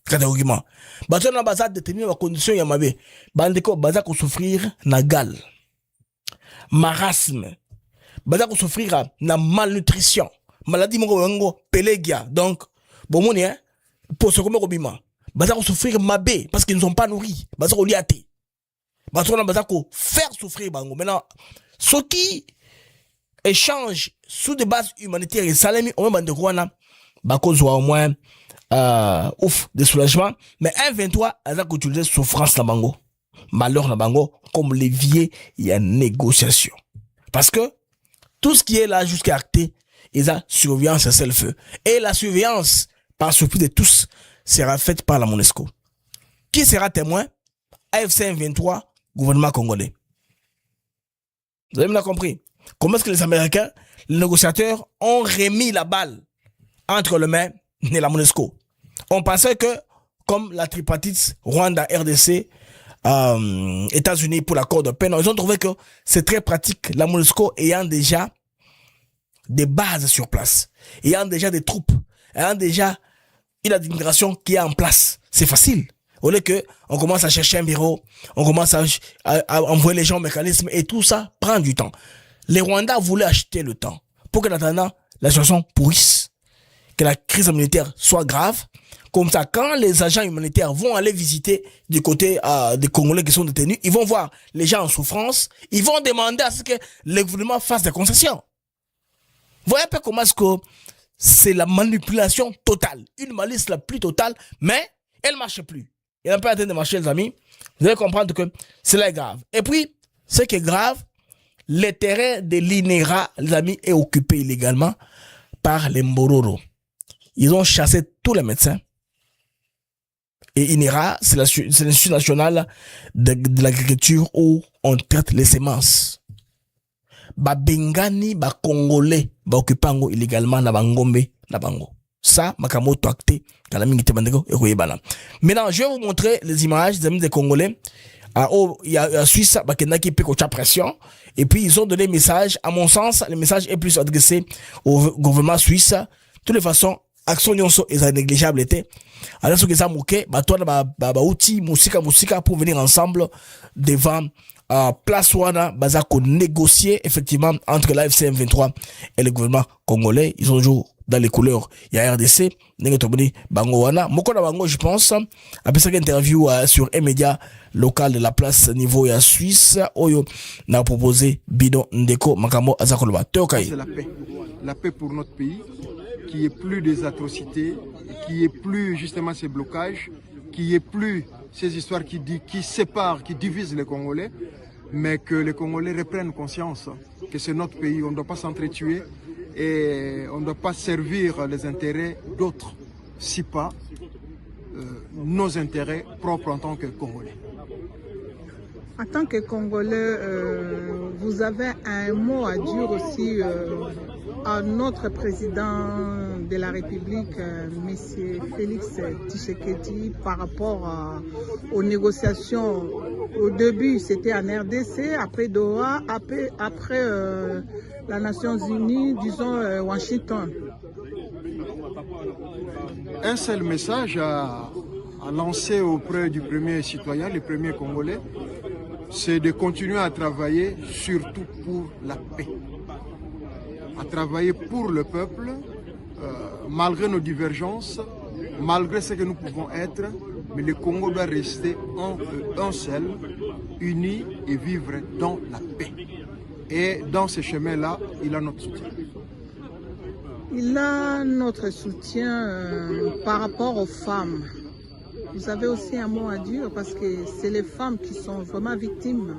Catégoriquement. Baza na baza déterminer la condition yamabe. Bandeko baza ko souffrir na gal. Marasme. Baza ko souffrir na malnutrition. Maladie mongo pélégia. Donc, bon moni hein, pour ce comme robima. Baza ko souffrir mabé parce qu'ils ne sont pas nourris. Baza ko liaté. Baza ko faire souffrir bango. Maintenant, ceux qui échangent sous des bases humanitaires et salami au même endroit là, bakozwa au moins de soulagement, mais M23 a utilisé souffrance na bango, malheur na bango comme levier et à négociation. Parce que tout ce qui est là jusqu'à acté, ils ont surveillance à celle-feu. Et la surveillance, par surprise de tous, sera faite par la MONUSCO. Qui sera témoin? AFC M23, gouvernement congolais. Vous avez bien compris. Comment est-ce que les Américains, les négociateurs, ont remis la balle entre les mains de la MONUSCO? On pensait que, comme la tripartite Rwanda, RDC, États-Unis pour l'accord de paix, ils ont trouvé que c'est très pratique, la MONUSCO ayant déjà des bases sur place, ayant déjà des troupes, ayant déjà une administration qui est en place. C'est facile. Au lieu que on commence à chercher un bureau, on commence à envoyer les gens au mécanisme et tout ça prend du temps. Les Rwandais voulaient acheter le temps pour que, en attendant, la situation pourrisse, que la crise humanitaire soit grave. Comme ça, quand les agents humanitaires vont aller visiter du côté des Congolais qui sont détenus, ils vont voir les gens en souffrance, ils vont demander à ce que le gouvernement fasse des concessions. Vous voyez un peu comment est-ce que c'est la manipulation totale, une malice la plus totale, mais elle ne marche plus. Elle n'a pas en train de marcher, les amis. Vous allez comprendre que cela est grave. Et puis, ce qui est grave, le terrain de l'INERA, les amis, est occupé illégalement par les Mbororo. Ils ont chassé tous les médecins. Et INERA, c'est l'Institut national de l'agriculture où on traite les semences. Bengani, Congolais, occupango illégalement na Bangombe, na Bango. Ça, makamoto acté, kalamingite bandeko, et maintenant, je vais vous montrer les images des amis des Congolais. Il y a Suisse, qui peut coacher pression. Et puis, ils ont donné un message. À mon sens, le message est plus adressé au gouvernement suisse. De toute façon, action nyonso est négligeable était. Alors ce que ça mouké, bah toi ba outil musika pour venir ensemble devant place wana baza ko négocier effectivement entre la FCM23 et le gouvernement congolais. Ils ont joué dans les couleurs. Il y a RDC, Nengetoboni, Bango wana. Mokona Bango, je pense, après cette interview sur un média local de la place niveau ya Suisse, Oyo n'a proposé Bidon Ndeko Makamo Azakoloba. C'est la paix. La paix pour notre pays, qui est plus des atrocités, qui est plus justement ces blocages, qui est plus ces histoires qui séparent, qui divisent les Congolais, mais que les Congolais reprennent conscience que c'est notre pays, on ne doit pas s'entretuer et on ne doit pas servir les intérêts d'autres, si pas nos intérêts propres en tant que Congolais. En tant que Congolais, vous avez un mot à dire aussi à notre président de la République, M. Félix Tshisekedi, par rapport aux négociations. Au début, c'était en RDC, après Doha, après les Nations Unies, disons Washington. Un seul message à lancer auprès du premier citoyen, le premier Congolais, c'est de continuer à travailler surtout pour la paix. À travailler pour le peuple, malgré nos divergences, malgré ce que nous pouvons être, mais le Congo doit rester un seul, uni et vivre dans la paix. Et dans ce chemin-là, il a notre soutien. Il a notre soutien par rapport aux femmes. Vous avez aussi un mot à dire parce que c'est les femmes qui sont vraiment victimes.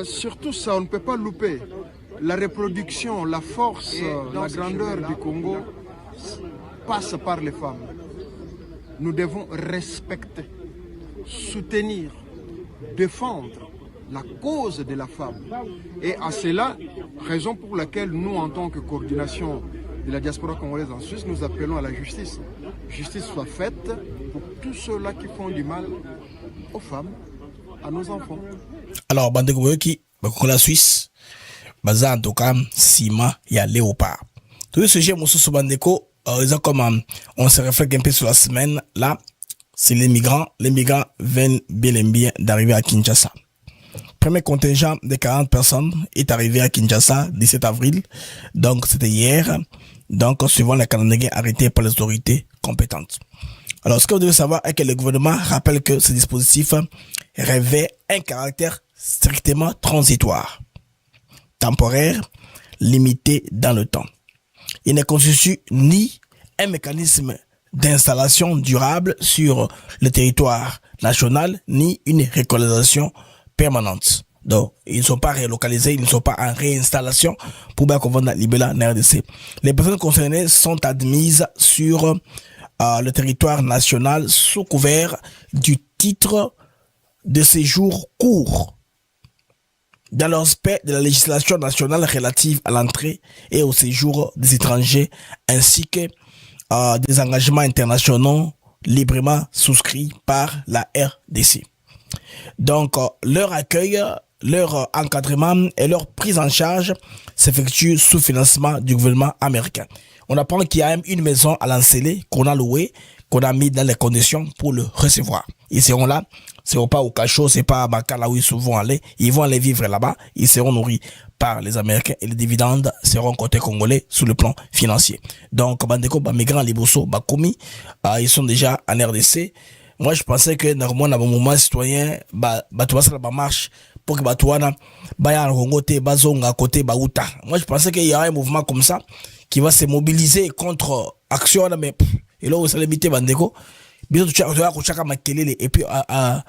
Surtout ça, on ne peut pas louper. La reproduction, la force, la grandeur du Congo passe par les femmes. Nous devons respecter, soutenir, défendre la cause de la femme. Et à cela, raison pour laquelle nous, en tant que coordination de la diaspora congolaise en Suisse, nous appelons à la justice. Justice soit faite pour tous ceux-là qui font du mal aux femmes, à nos enfants. Alors, Bandeko Boyoki, la Suisse, Baza en tout cas, Sima, il y a Léopard. Tout ce sujet, Moussou Bandeko, comme on se réfléchit un peu sur la semaine, là, c'est les migrants. Les migrants viennent bien d'arriver à Kinshasa. Premier contingent de 40 personnes est arrivé à Kinshasa 17 avril. Donc, c'était hier. Donc, suivant les calendriers arrêtés par les autorités compétentes. Alors, ce que vous devez savoir est que le gouvernement rappelle que ce dispositif revêt un caractère strictement transitoire, temporaire, limité dans le temps. Il ne constitue ni un mécanisme d'installation durable sur le territoire national, ni une relocalisation permanente. Donc, ils ne sont pas relocalisés, ils ne sont pas en réinstallation pour bien qu'on va libérer la RDC. Les personnes concernées sont admises sur le territoire national sous couvert du titre de séjour court dans l'aspect de la législation nationale relative à l'entrée et au séjour des étrangers ainsi que des engagements internationaux librement souscrits par la RDC. Donc, leur accueil, leur encadrement et leur prise en charge s'effectuent sous financement du gouvernement américain. On apprend qu'il y a même une maison à Lancélé qu'on a louée, qu'on a mis dans les conditions pour le recevoir. Ils seront là, ce n'est pas au cachot, c'est pas à Bakala où ils vont aller, ils vont aller vivre là-bas, ils seront nourris par les Américains et les dividendes seront côté congolais sous le plan financier. Donc, Bandeko, migrants, Liboso, Bakoumi, ils sont déjà en RDC. Moi, je pensais que normalement, dans mon mouvement citoyen, tu vas la marche pour que Batouana, Bayan Rongote, Bazonga, à côté, Baouta. Moi, je pensais qu'il y a un mouvement comme ça qui va se mobiliser contre action, mais et là, vous allez limiter Bandeko. Et puis, à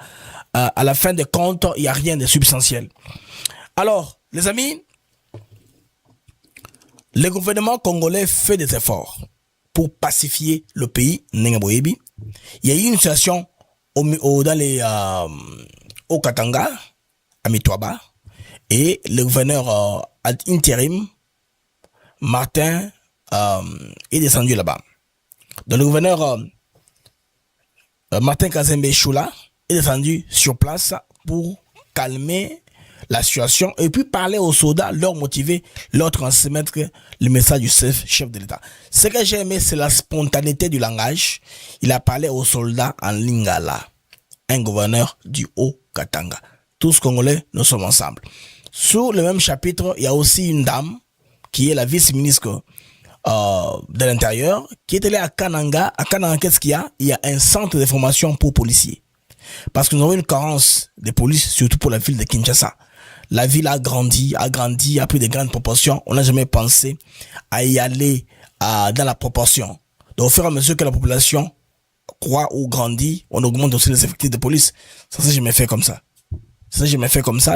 la fin des comptes, il n'y a rien de substantiel. Alors, les amis, le gouvernement congolais fait des efforts pour pacifier le pays. Il y a eu une situation au Katanga, à Mitwaba, et le gouverneur intérim, Martin, est descendu là-bas. Donc le gouverneur Martin Kazembe Choula est descendu sur place pour calmer la situation et puis parler aux soldats, leur motiver, leur transmettre le message du chef de l'État. Ce que j'ai aimé, c'est la spontanéité du langage. Il a parlé aux soldats en lingala, un gouverneur du Haut-Katanga. Tous Congolais, nous sommes ensemble. Sur le même chapitre, il y a aussi une dame qui est la vice-ministre de l'Intérieur, qui est allée à Kananga. À Kananga, qu'est-ce qu'il y a? Il y a un centre de formation pour policiers. Parce que nous avons une carence de police, surtout pour la ville de Kinshasa. La ville a grandi, a pris de grandes proportions. On n'a jamais pensé à y aller dans la proportion. Donc, au fur et à mesure que la population croît ou grandit, on augmente aussi les effectifs de police. Ça, c'est jamais fait comme ça.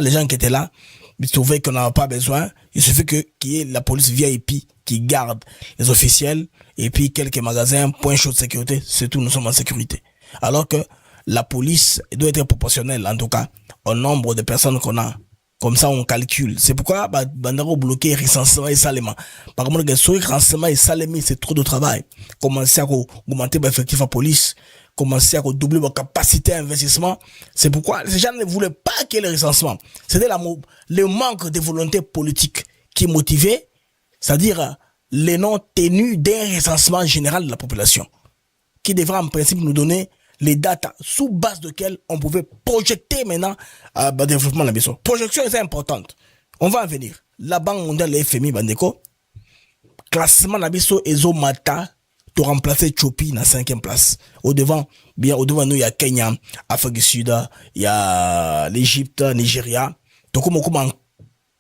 Les gens qui étaient là, ils trouvaient qu'on n'en a pas besoin. Il suffit qu'il y ait la police VIP qui garde les officiels et puis quelques magasins, points chauds de sécurité. C'est tout, nous sommes en sécurité. Alors que la police doit être proportionnelle, en tout cas, au nombre de personnes qu'on a. Comme ça, on calcule. C'est pourquoi, bandaro bloqué, recensement et salement. Par contre, le recensement et salement, c'est trop de travail. Commencer à augmenter l'effectif à police, commencer à doubler votre capacité d'investissement. C'est pourquoi ces gens ne voulaient pas qu'il y ait le recensement. C'était le manque de volonté politique qui motivait, c'est-à-dire les non tenus d'un recensement général de la population, qui devrait en principe nous donner les dates sous base desquelles on pouvait projeter maintenant le développement de la maison. Projection est importante. On va en venir. La Banque mondiale, le FMI, Bandeko, classement de la maison Ezo Mata, de remplacer Tchopi dans 5e place. Au devant nous, il y a Kenya, Afrique du Sud, il y a l'Égypte, Nigeria. Donc, comme en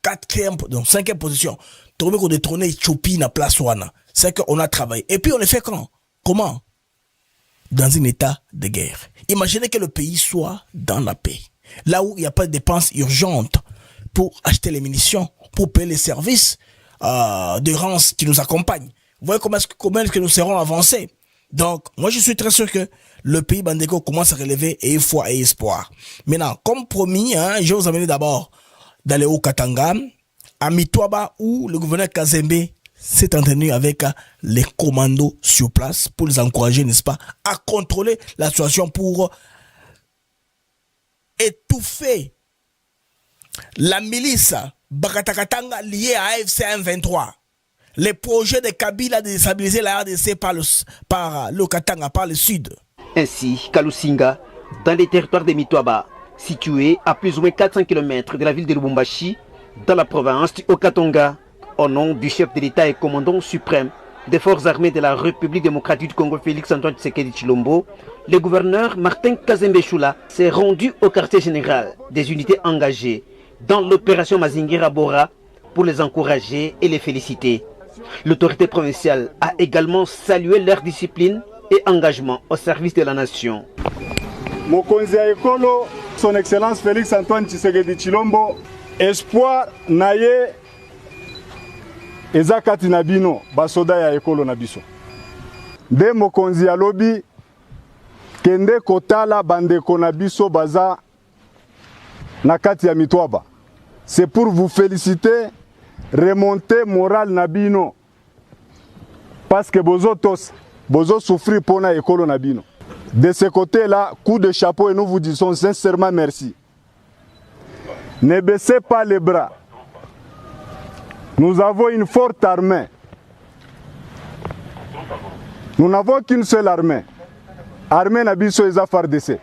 5e position, donc, on a détrôné Tchopi dans la place Wana. C'est qu'on a travaillé. Et puis, on le fait quand? Comment? Dans un état de guerre. Imaginez que le pays soit dans la paix. Là où il n'y a pas de dépenses urgentes pour acheter les munitions, pour payer les services de rance qui nous accompagnent. Vous voyez comment est-ce que nous serons avancés. Donc, moi je suis très sûr que le pays Bandeko commence à relever et foi et espoir. Maintenant, comme promis, je vais vous amener d'abord dans le Haut-Katanga, à Mitwaba, où le gouverneur Kazembe s'est entretenu avec les commandos sur place pour les encourager, n'est-ce pas, à contrôler la situation pour étouffer la milice Bakatakatanga liée à AFC M23. Les projets de Kabila de déstabiliser la RDC par le Katanga, par le sud. Ainsi, Kalusinga, dans les territoires de Mitwaba, situés à plus ou moins 400 km de la ville de Lubumbashi, dans la province du Haut-Katanga, au nom du chef de l'État et commandant suprême des forces armées de la République démocratique du Congo, Félix-Antoine Tshisekedi Tshilombo, le gouverneur Martin Kazembe Choula s'est rendu au quartier général des unités engagées dans l'opération Mazingira Bora pour les encourager et les féliciter. L'autorité provinciale a également salué leur discipline et engagement au service de la nation. Mokonzi ya ekolo, son excellence Félix-Antoine Tshisekedi Tshilombo, espoir naye eza kati na bino basoda ya ekolo na biso. Nde mokonzi ya lobi kende kotala bandeko na biso baza na kati ya Mitwaba. C'est pour vous féliciter, remonter moral na bino. Parce que bozo souffrir pour na ekolo na bino. De ce côté-là, coup de chapeau et nous vous disons sincèrement merci. Ne baissez pas les bras. Nous avons une forte armée. Nous n'avons qu'une seule armée. Armée Nabiso Eza FARDC.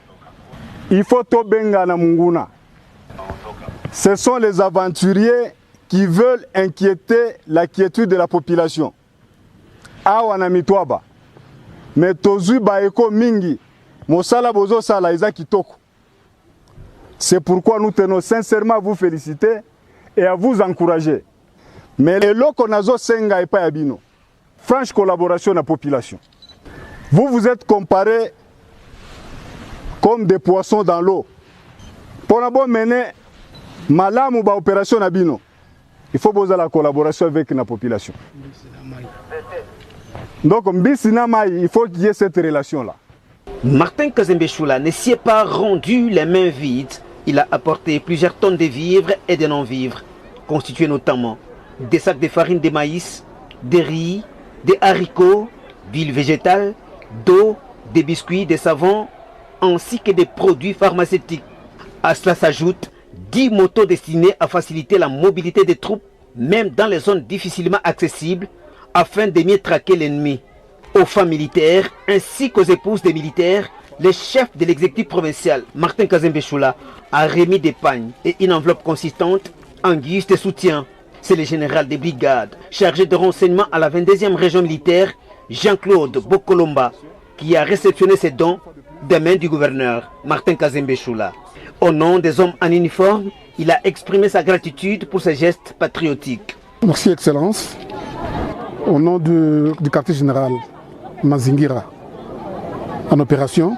Il faut to benga na munguna. Ce sont les aventuriers qui veulent inquiéter la quiétude de la population. Awa na Mitwaba. Mais tozui baeko mingi. Mosala bozo sala Eza kitoko. C'est pourquoi nous tenons sincèrement à vous féliciter et à vous encourager. Mais le loko nazo senga et pas yabino. Franche collaboration de la population. Vous êtes comparés comme des poissons dans l'eau. Pour mener malamu ba opération nabino, il faut poser la collaboration avec la population. Donc il faut qu'il y ait cette relation-là. Martin Kazembe Choula ne s'y est pas rendu les mains vides. Il a apporté plusieurs tonnes de vivres et de non-vivres, constitués notamment des sacs de farine de maïs, des riz, des haricots, d'huile végétale, d'eau, des biscuits, des savons, ainsi que des produits pharmaceutiques. À cela s'ajoutent 10 motos destinées à faciliter la mobilité des troupes, même dans les zones difficilement accessibles, afin de mieux traquer l'ennemi. Aux femmes militaires ainsi qu'aux épouses des militaires, le chef de l'exécutif provincial, Martin Kazembe Choula, a remis des pagnes et une enveloppe consistante en guise de soutien. C'est le général des brigades chargé de renseignement à la 22e région militaire, Jean-Claude Bokolomba, qui a réceptionné ces dons des mains du gouverneur, Martin Kazembe Choula. Au nom des hommes en uniforme, il a exprimé sa gratitude pour ces gestes patriotiques. Merci Excellence. Au nom du quartier général Mazingira, en opération,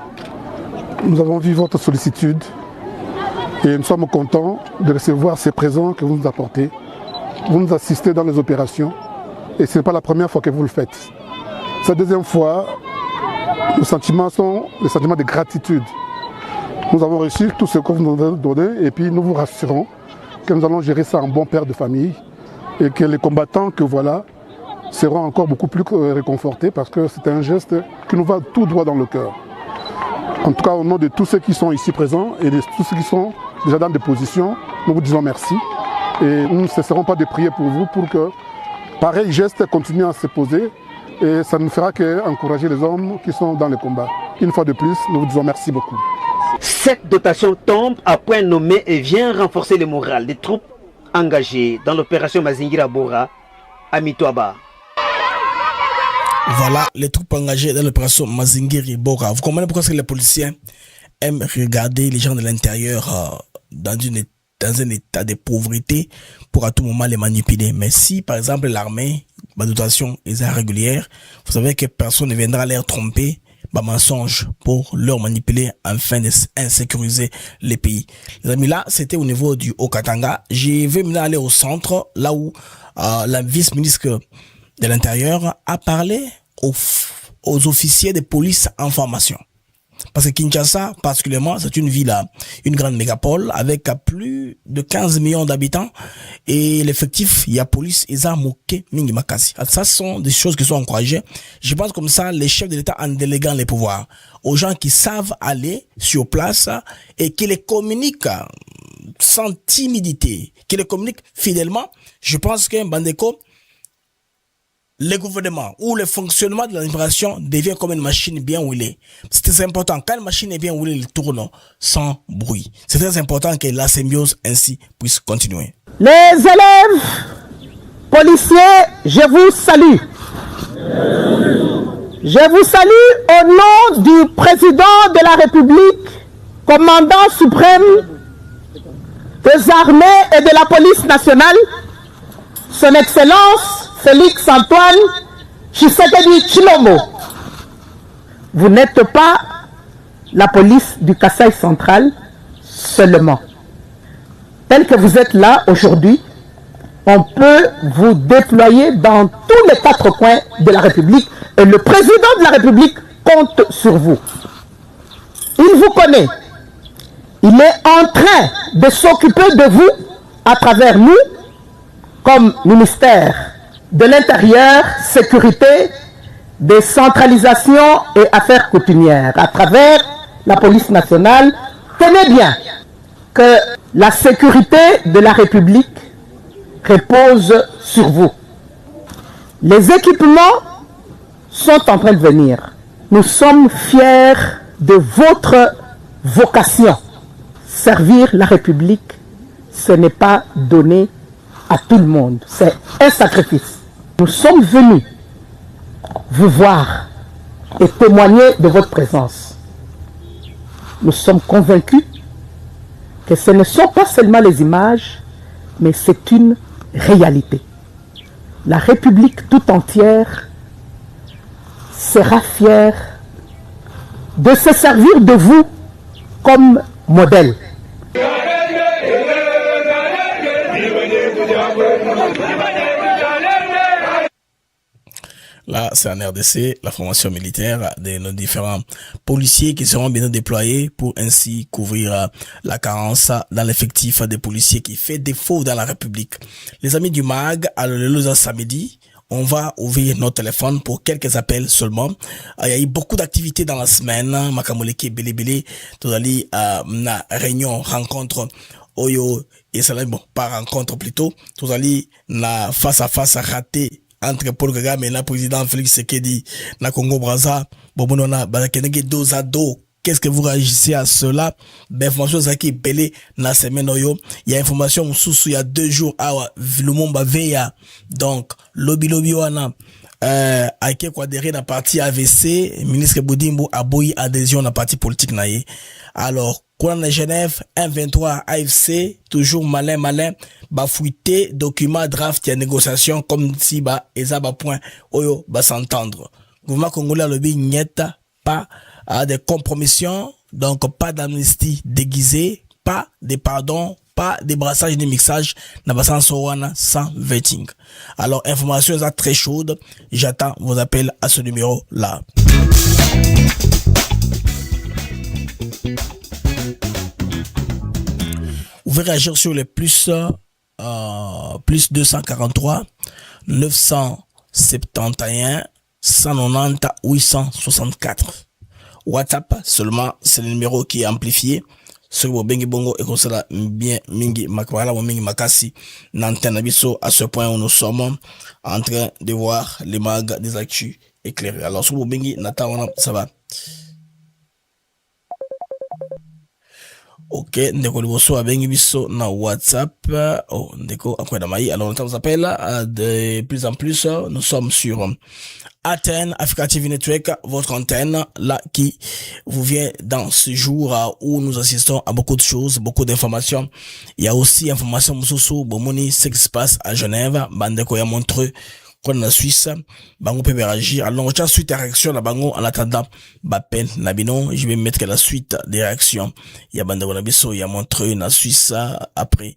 nous avons vu votre sollicitude et nous sommes contents de recevoir ces présents que vous nous apportez. Vous nous assistez dans les opérations et ce n'est pas la première fois que vous le faites. Cette deuxième fois, nos sentiments sont des sentiments de gratitude. Nous avons reçu tout ce que vous nous avez donné et puis nous vous rassurons que nous allons gérer ça en bon père de famille et que les combattants que voilà seront encore beaucoup plus réconfortés parce que c'est un geste qui nous va tout droit dans le cœur. En tout cas, au nom de tous ceux qui sont ici présents et de tous ceux qui sont déjà dans des positions, nous vous disons merci et nous ne cesserons pas de prier pour vous pour que pareil geste continue à se poser et ça ne fera qu'encourager les hommes qui sont dans le combat. Une fois de plus, nous vous disons merci beaucoup. Cette dotation tombe à point nommé et vient renforcer le moral des troupes engagées dans l'opération Mazingira Bora à Mitwaba. Voilà les troupes engagées dans l'opération Mazingiri Bora. Vous comprenez pourquoi les policiers aiment regarder les gens de l'intérieur dans un état de pauvreté pour à tout moment les manipuler. Mais si par exemple l'armée, ma dotation est irrégulière, vous savez que personne ne viendra les tromper, mensonge pour leur manipuler afin d'insécuriser les pays. Les amis, là c'était au niveau du Haut-Katanga. Je vais maintenant aller au centre, là où la vice-ministre de l'Intérieur a parlé aux officiers de police en formation. Parce que Kinshasa, particulièrement, c'est une ville, une grande mégapole avec plus de 15 millions d'habitants et l'effectif, il y a police, ils ont moqué Mingi Makasi. Ça, ce sont des choses qui sont encouragées. Je pense comme ça, les chefs de l'État en déléguant les pouvoirs aux gens qui savent aller sur place et qui les communiquent sans timidité, qui les communiquent fidèlement. Je pense qu'un Bandeko, le gouvernement ou le fonctionnement de l'administration devient comme une machine bien huilée. C'est très important. Quand une machine est bien huilée, il tourne sans bruit. C'est très important que la symbiose ainsi puisse continuer. Les élèves, policiers, je vous salue. Je vous salue au nom du président de la République, commandant suprême des armées et de la police nationale, son Excellence Félix Antoine Tshisekedi Tshilombo. Vous n'êtes pas la police du Kasaï central seulement. Tel que vous êtes là aujourd'hui, on peut vous déployer dans tous les 4 coins de la République et le président de la République compte sur vous. Il vous connaît. Il est en train de s'occuper de vous à travers nous comme ministère de l'Intérieur, sécurité, décentralisation et affaires coutumières. À travers la police nationale, tenez bien que la sécurité de la République repose sur vous. Les équipements sont en train de venir. Nous sommes fiers de votre vocation. Servir la République, ce n'est pas donné à tout le monde. C'est un sacrifice. Nous sommes venus vous voir et témoigner de votre présence. Nous sommes convaincus que ce ne sont pas seulement les images, mais c'est une réalité. La République tout entière sera fière de se servir de vous comme modèle. Là, c'est en RDC, la formation militaire de nos différents policiers qui seront bientôt déployés pour ainsi couvrir la carence dans l'effectif des policiers qui fait défaut dans la République. Les amis du MAG, à le samedi, on va ouvrir notre téléphone pour quelques appels seulement. Il y a eu beaucoup d'activités dans la semaine. Makamoleke Belebele, Todali, na réunion, rencontre oyo et ça bon par rencontre plutôt tous allez na face à face raté entre Paul Kagame et le président Félix Tshisekedi na Congo Brazza bon on a bakenenge dos à dos. Qu'est-ce que vous réagissez à cela? Information zaki belé na semaine oyo. Il y a information sous il y a 2 jours à Lumumba Veya. Donc lobby wana Aike Kwadere na parti AVC, ministre Boudimbo a boyi adhésion na parti politique naye. Alors Kouran de Genève, 1-23 AFC, toujours malin, bafouité, document draft, il y a négociation, comme si eza point, oyo, s'entendre. Gouvernement congolais lobby nieta, pas de compromission, donc pas d'amnistie déguisée, pas de pardon, pas de brassage ni mixage, n'a pas sans vetting. Alors, information est très chaude, j'attends vos appels à ce numéro-là. Vous pouvez réagir sur les plus 243 971 190 864. WhatsApp seulement, c'est le numéro qui est amplifié. Sur vos bengi bongo et comme ça bien mingi makwala ou mingi makasi n'antenne abisso à ce point où nous sommes en train de voir les mags des actus éclairés. Alors sur vos bengi nata ça va. Ok, ndeko liboso abengi biso na WhatsApp. Oh, ndeko akwenda mai. Alors on s'appelle de plus en plus. Nous sommes sur Athènes, Africa TV Network, votre antenne là qui vous vient dans ce jour où nous assistons à beaucoup de choses, beaucoup d'informations. Il y a aussi information mususu bomoni ce qui se passe à Genève, bandeko ya Montreux. Quand la Suisse, bango peut réagir. Alors, j'ai suite à réaction la bango en attendant bapen nabino. Je vais mettre la suite des réactions. Il y a bande nabiso, il y a Montreux na Suisse après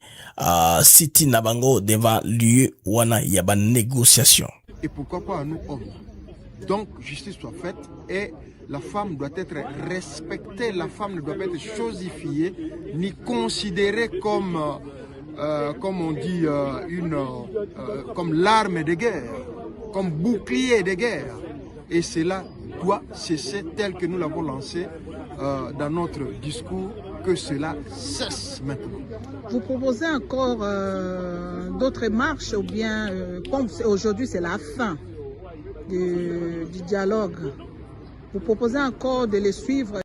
City nabango devant lieu wana il y a ban négociation. Et pourquoi pas à nous hommes? Donc justice soit faite et la femme doit être respectée. La femme ne doit pas être chosifiée ni considérée comme comme on dit, comme l'arme de guerre, comme bouclier de guerre. Et cela doit cesser tel que nous l'avons lancé dans notre discours, que cela cesse maintenant. Vous proposez encore d'autres marches ou bien, comme aujourd'hui c'est la fin du dialogue, vous proposez encore de les suivre?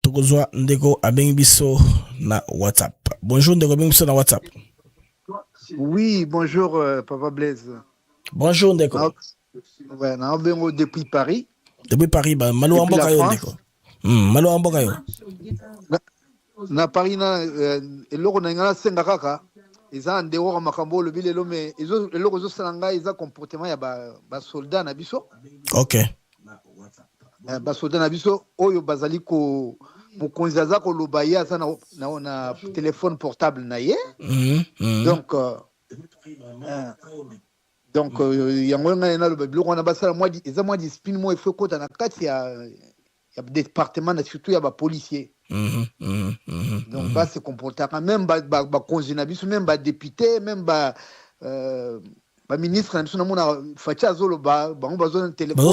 Tokozwa ndeko abengi biso na WhatsApp. Bonjour ndeko abengi biso na WhatsApp. Oui, bonjour Papa Blaise. Bonjour ndeko. Ouais, na bengo depuis Paris. Depuis Paris ba malo amboka yo ndeko. Malo amboka yo. Na Paris na eloko na ngala senga kaka. Eza ndeko makambo le bilelo mais eloko zo salanga eza comportement ya ba soldat na biso. OK. Basoda na biso oyo bazali ko mokonzi aza koloba ye aza na téléphone portable na ye. Donc yango ngai na loba biloko na basala moi eza moi discipline moi il faut kota na kati ya département na surtout ya ba policier. Donc ba se comporter même ba konzi na biso même ba député même ba ministre na biso na mona facha azolo bango bazo na téléphone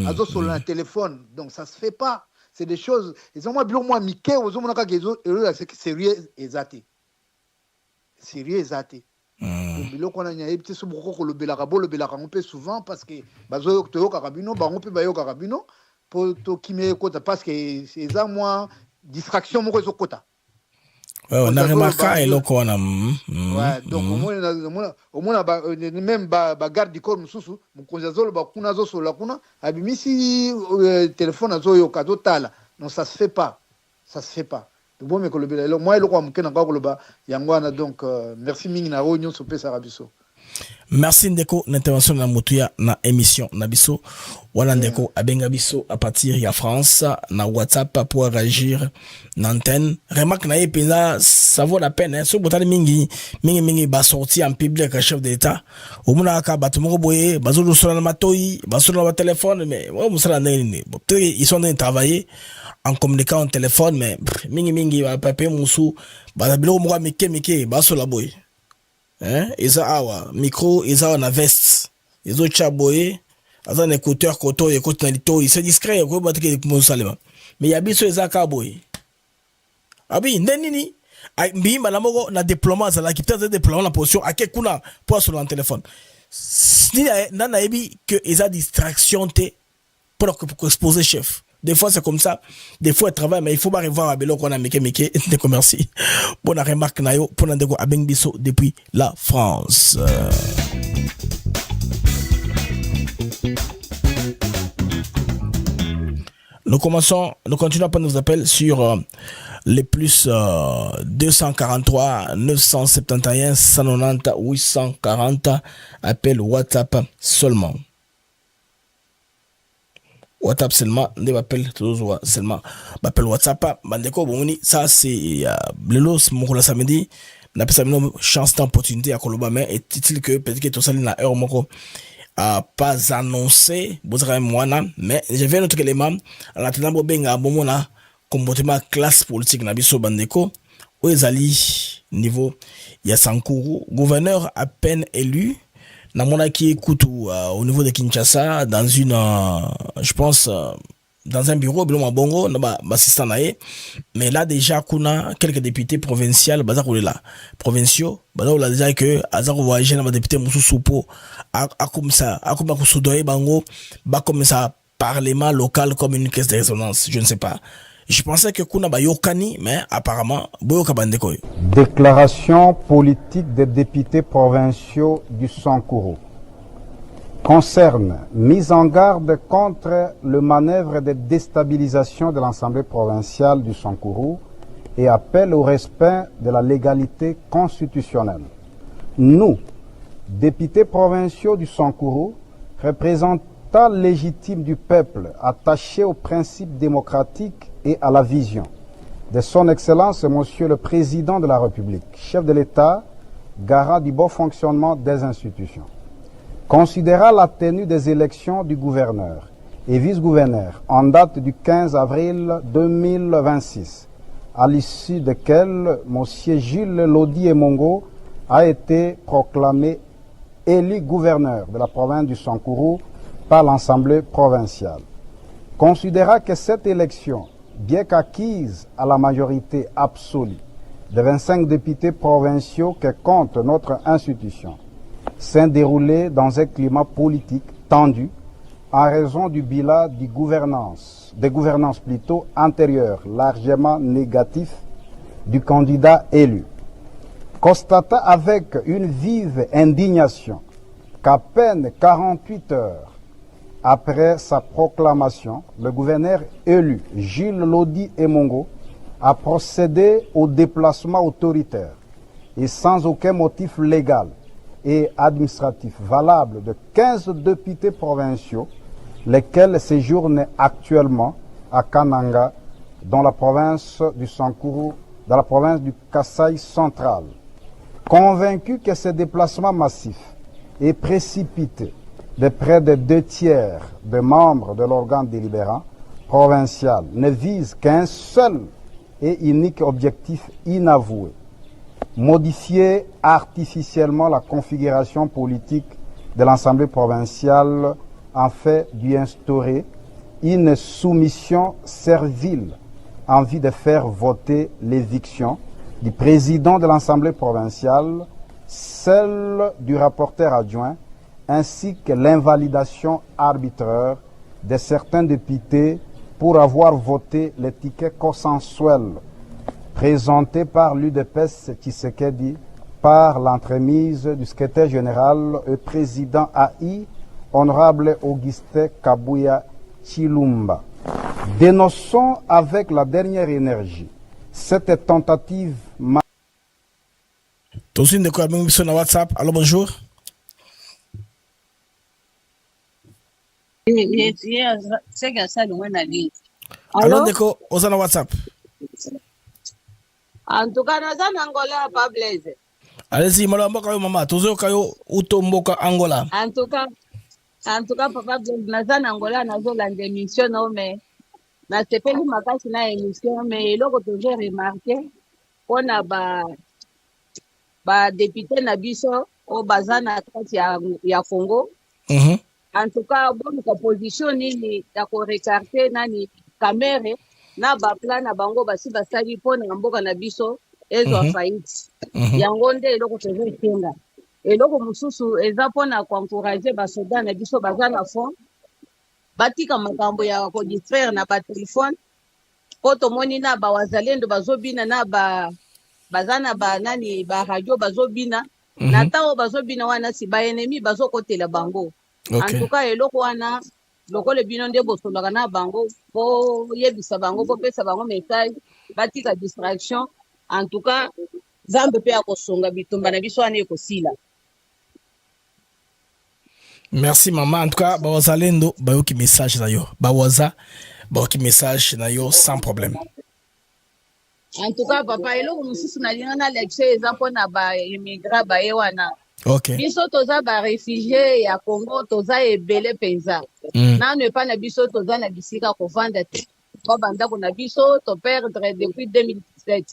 azo sur le téléphone, donc ça se fait pas. C'est des choses ils ont moi biloko moi mike ozo mona ka kezo c'est sérieux ezate biloko na nya petit so boko ko lobela ka bolobela ka ngompe souvent parce que bazo to yoka kabino bango pe ba yoka kabino pour to kimé kota parce que c'est ça moi distraction moko zo kota. Ouais, on a remarqué eloko wana. Ouais, donc au moins même ba garde du corps mususu mukonzi azolo ba kuna zo sola kuna abimisi téléphone azo yoka zo tala. Non, ça se fait pas. Bon mais kolobela moi eloko amukena ka koloba yango wana donc merci mingi na ronyo so pesa rabiso. Merci ndeko l'intervention na mutuya na émission na biso wala ndeko abenga biso à partir ya France na WhatsApp pour réagir na antenne. Remarque na yepena ça vaut la peine hein. So botali mingi ba sorti en public à chef d'état au mona ka batu moko boye bazolo sur na matoi bazolo na téléphone mais ouais musala nene peut-être ils sont en train de travailler en communiquant au téléphone mais mingi ba papier musu ba bilo moko mike basola boye. Hein, eza awa micro eza na veste ezo chaboye aza na écouteur koto écoute na lito c'est discret ko batike mo salema mais ya biso eza ka boye Ah oui, ndenini. Mbimba na moko na déploiement ça la qui peut-être déploiement la position à quel kuna pour sur le téléphone. Si nana ebi que eza distraction te pour exposer chef. Des fois c'est comme ça, des fois il travaille mais il faut pas revoir à belo qu'on a meke de commerci. Bonne remarque nayo pour ndeko abeng biso depuis la France. Nous continuons à prendre nos appels sur les plus 243 971 190 840 appels WhatsApp seulement. WhatsApp seulement, des appels toujours seulement. Appel WhatsApp, bandeko boni, ça c'est le lot mon la samedi, n'a pas une chance d'opportunité à Koloba mais est-il que peut-être que tout ça na heure moko pas annoncé mais j'ai vu un autre élément en attendant bobenga bomona comportement classe politique na biso bandeko ezali niveau ya Sankuru gouverneur à peine élu na mona qui écoute au niveau de Kinshasa dans une je pense dans un bureau biloma bongo na ba assistant nae mais là déjà kuna quelques députés provinciaux baza là provinciaux baza là déjà que azako voyager na ba député mususupo a comme ça a comme ko soudoyer bango ba comme ça parlement local comme une caisse de résonance je ne sais pas je pensais que kuna ba yokani mais apparemment boyoka bandeko. Déclaration politique des députés provinciaux du Sankuru concerne mise en garde contre le manœuvre de déstabilisation de l'Assemblée provinciale du Sankuru et appel au respect de la légalité constitutionnelle. Nous, députés provinciaux du Sankuru, représentants légitimes du peuple, attachés aux principes démocratiques et à la vision de son Excellence, Monsieur le Président de la République, chef de l'État, garant du bon fonctionnement des institutions. Considérant la tenue des élections du gouverneur et vice-gouverneur en date du 15 avril 2026, à l'issue desquelles M. Gilles Lodi Emongo a été proclamé élu gouverneur de la province du Sankuru par l'Assemblée provinciale. Considérant que cette élection, bien qu'acquise à la majorité absolue de 25 députés provinciaux que compte notre institution, s'est déroulée dans un climat politique tendu en raison du bilan des gouvernances plutôt antérieures, largement négatif du candidat élu. Constatant avec une vive indignation qu'à peine 48 heures après sa proclamation, le gouverneur élu, Gilles Lodi Emongo, a procédé au déplacement autoritaire et sans aucun motif légal et administratif valable de 15 députés provinciaux, lesquels séjournent actuellement à Kananga, dans la province du Sankuru, dans la province du Kasaï central. Convaincu que ce déplacement massif est précipité de près de 2/3 des membres de l'organe délibérant provincial ne vise qu'un seul et unique objectif inavoué: modifier artificiellement la configuration politique de l'Assemblée provinciale en fait d'y instaurer une soumission servile en vue de faire voter l'éviction du président de l'Assemblée provinciale, celle du rapporteur adjoint, ainsi que l'invalidation arbitraire de certains députés pour avoir voté les tickets consensuels présentés par l'UDPS Tshisekedi par l'entremise du secrétaire général et président AI, honorable Augustin Kabuya Chilumba. Dénonçons avec la dernière énergie cette tentative. Tosine de quoi sur WhatsApp. Allô, bonjour. Allô, Ndeko, osana WhatsApp. En tout cas, nous sommes Angola, pas Blaise. Allez-y, malamba kayo mama, tozo kayo utomboka Angola. En tout cas, papa Blaise, nous sommes Angola, nous sommes dans l'émission, mais nous sommes pas dans l'émission, mais là, que j'ai remarqué, on a ba député Nabiso au Bazana ya Congo. En tout cas, bonne opposition ni ya ko recarter nani Kamere na baplan na bango basi basali mpo na mboka na biso ezwa faillite yango nde eloko tozokenga. Eloko mosusu eza mpo na koencourage basoda na biso baza na fond batika makambo ya kodistraire na batelefone mpo tomoni na bawazalendo bazobina na baza na banani baradio bazobina na ntango bazobina wana si baenemi bazokotela bango. Antuka eloko wana lokole bino nde bosolaka na bango po yebisa bango po pesa bango message batika distraction. Antuka Zambe pe akosonga bitumba na biso wana ekosila. Merci maman. En tout cas, bawazalendo bayoki message na yo. Bawaza bayoki message na yo sans problème. En tout cas papa eloko mosusu nalinga na lecture eza mpona baimmigra baye wana. Biso toza barefugie ya Congo toza ebele mpenza. Nano epa na biso toza na bisika kovanda te. Kwa bandako na biso to perdre depuis 2017.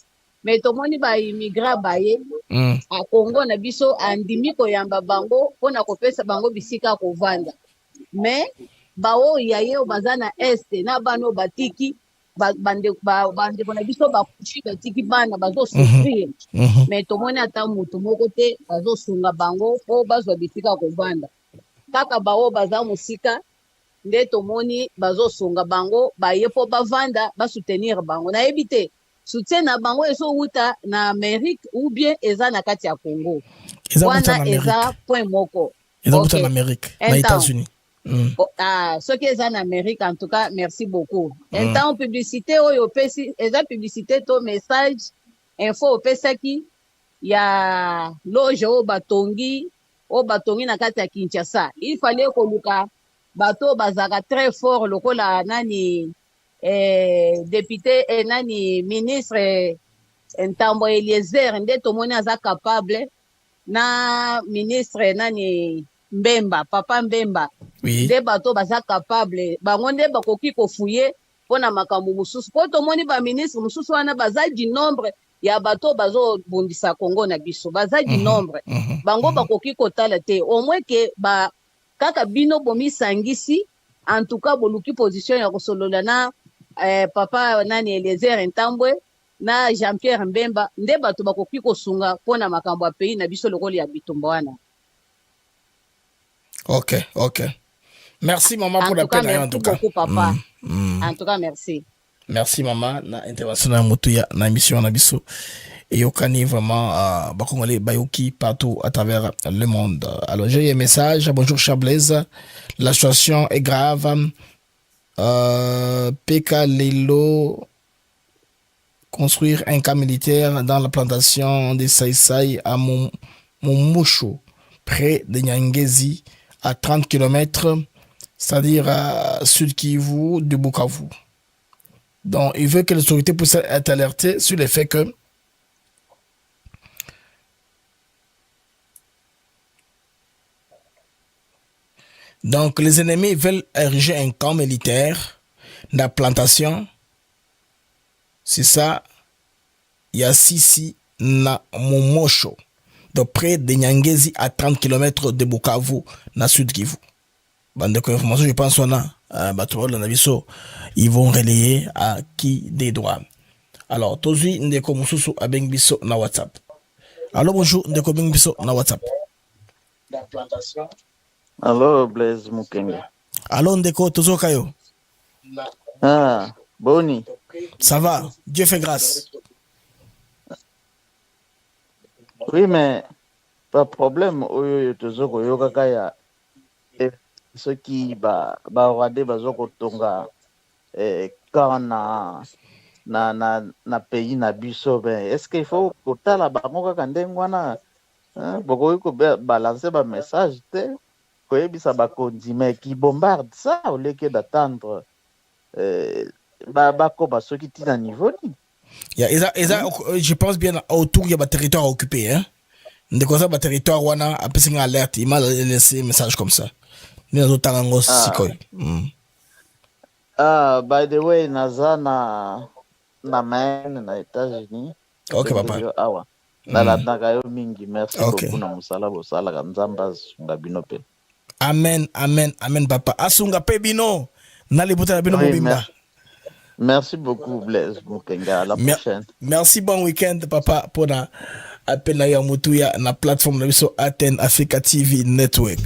Mais tomoni baimmigra baye a Congo na biso andimi koyamba bango mpona kopesa bango bisika kovanda. Mais bao yaye baza na este na bano batiki bandeko na biso bakushi batiki bana bazosouffrir. Mais tomoni ata moto moko te bazosunga bango mpo bazwa bisika kovanda. Kaka bao baza mosika nde tomoni bazosunga bango baye mpo bavanda basoutenir bango. Nayebi te soutien na bango ezowuta na Amérique ou bien eza na kati ya Congo. Wana eza point moko. Ezawuta na Amérique, na États-Unis. Ce qui est en Amérique, en tout cas, merci beaucoup. Un temps, publicité, oyo pesi, eza publicité, to message, info, au pesaki, ya loge, o batongi na kati ya Kinshasa. Il fallait koluka, bato bazaka très fort, lokola nani, député, nani, ministre, Ntambo Eliezer, nde tomoni aza capable, na ministre, nani, Mbemba, papa Mbemba. Nde bato baza capable bango nde bakoki kofuye mpona makambo mosusu po tomoni baministre mosusu wana baza du nombre ya bato bazobundisa Congo na biso baza du nombre bango bakoki kotala te au moins ke kaka bino bomisangisi en tout cas boluki position ya kosolola na papa nani Eliezer Ntambwe na Jean-Pierre Mbemba nde bato bakoki kosunga mpona makambo ya pays na biso lokoli ya bitumba wana. Ok. Merci maman pour la peine en tout cas. Merci beaucoup papa. En tout cas merci. Merci maman na intervention na motuya na émission na biso. Et yokani vraiment bakongolais bayoki partout à travers le monde. Alors j'ai un message. Bonjour Chablaise. La situation est grave. PK Lelo construire un camp militaire dans la plantation de Saïsaï à Momoucho près de Nyangezi à 30 km, c'est-à-dire à Sud Kivu de Bukavu. Donc, il veut que les autorités puissent être alertées sur le fait que donc les ennemis veulent ériger un camp militaire dans la plantation. C'est ça, il y a Sisi na Momosho. De près de Nyangezi à 30 km de Bukavu, na Sud Kivu. Bande de information, je pense qu'on a, ils vont relayer à qui des droits. Alors, Tozui Ndeko Mususu Abeng Biso na WhatsApp. Alors, bonjour, Ndeko Abeng Biso na WhatsApp. Alors, Blaise Mukenge. Alors, Ndeko, Tozo Kayo. Ah, Boni. Ça va, Dieu fait grâce. Oui, mais pas de problème. Oyo tozoko yoka kaya ceux qui rwade bazoko tonga quand na pays na biso ben est-ce qu'il faut kotala bango kaka ndenge wana bokoki ko balancer ba message te koyebisa bakonzi mais qui bombarde ça au lieu que d'attendre bakoba soki tina niveau ni. Je pense bien autour il y a des territoires occupés hein. De quoi ça des territoires wana après c'est une alerte, il m'a laissé un message comme ça. Ni nazo tango sikoy. By the way nazana na Maine na États-Unis. OK papa. Awa. Na kayo mingi merci beaucoup na musala bosala ka nzamba sunga bino pe. Amen papa. Asunga pe bino. Na libuta bino bobimba. Merci beaucoup, Blaise Mukenga. À la prochaine. Merci, bon week-end, papa, pour la appel na Moutuya na plateforme de Aten Africa TV Network.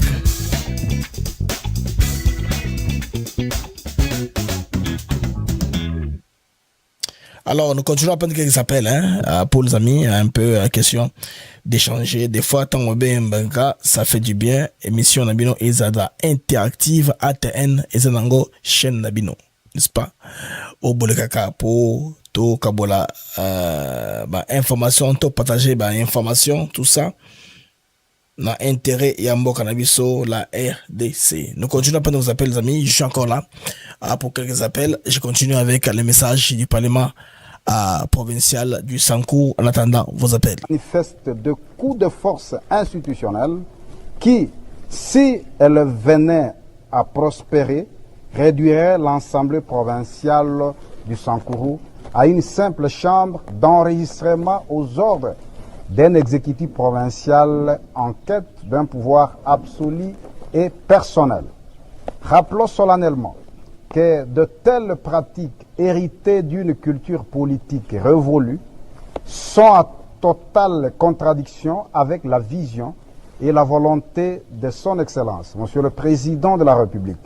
Alors, nous continuons à prendre quelques appels pour les amis, un peu la question d'échanger. Des fois, tant ça fait du bien. Émission Nabino Ezada interactive ATN Ezanango chaîne Nabino, n'est-ce pas? Au bout de caca pour tout kabola information, tout partager information, tout ça. Na intérêt Yambo Cannabiso, la RDC. Nous continuons à prendre nos appels, les amis. Je suis encore là pour quelques appels. Je continue avec les messages du Parlement provincial du Sankourou en attendant vos appels. Manifeste de coups de force institutionnels qui, si elle venait à prospérer, réduirait l'Assemblée provinciale du Sankourou à une simple chambre d'enregistrement aux ordres d'un exécutif provincial en quête d'un pouvoir absolu et personnel. Rappelons solennellement que de telles pratiques héritées d'une culture politique révolue sont en totale contradiction avec la vision et la volonté de son Excellence, Monsieur le Président de la République,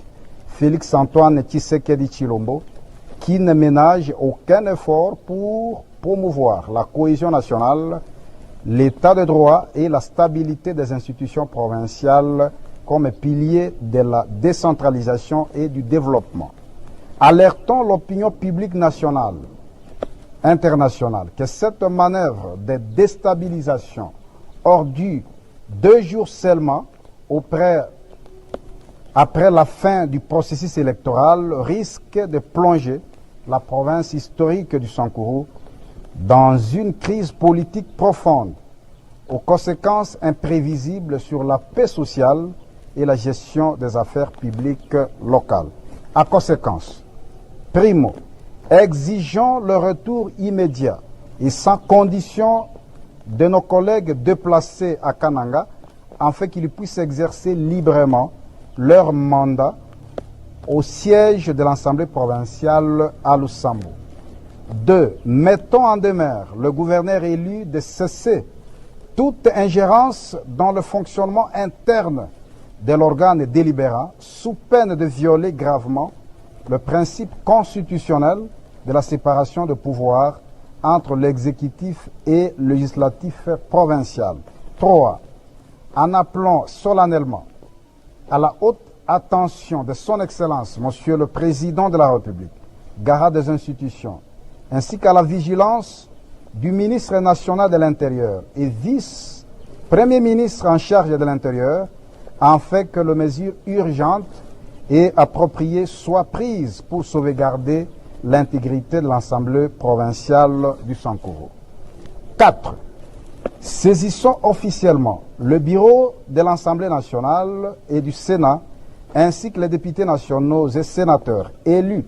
Félix-Antoine Tshisekedi Tshilombo, qui ne ménage aucun effort pour promouvoir la cohésion nationale, l'état de droit et la stabilité des institutions provinciales comme piliers de la décentralisation et du développement. Alertons l'opinion publique nationale, internationale, que cette manœuvre de déstabilisation ordue 2 jours seulement après la fin du processus électoral risque de plonger la province historique du Sankourou dans une crise politique profonde, aux conséquences imprévisibles sur la paix sociale et la gestion des affaires publiques locales. À conséquence, primo, exigeons le retour immédiat et sans condition de nos collègues déplacés à Kananga afin qu'ils puissent exercer librement leur mandat au siège de l'Assemblée provinciale à Lusambo. 2. Mettons en demeure le gouverneur élu de cesser toute ingérence dans le fonctionnement interne de l'organe délibérant sous peine de violer gravement le principe constitutionnel de la séparation de pouvoir entre l'exécutif et le législatif provincial. 3. En appelant solennellement à la haute attention de son Excellence, Monsieur le Président de la République, garant des institutions, ainsi qu'à la vigilance du ministre national de l'Intérieur et vice-premier ministre en charge de l'Intérieur, afin que les mesures urgentes et appropriées soient prises pour sauvegarder l'intégrité de l'Assemblée provinciale du Sankourou. 4. Saisissons officiellement le bureau de l'Assemblée nationale et du Sénat, ainsi que les députés nationaux et sénateurs élus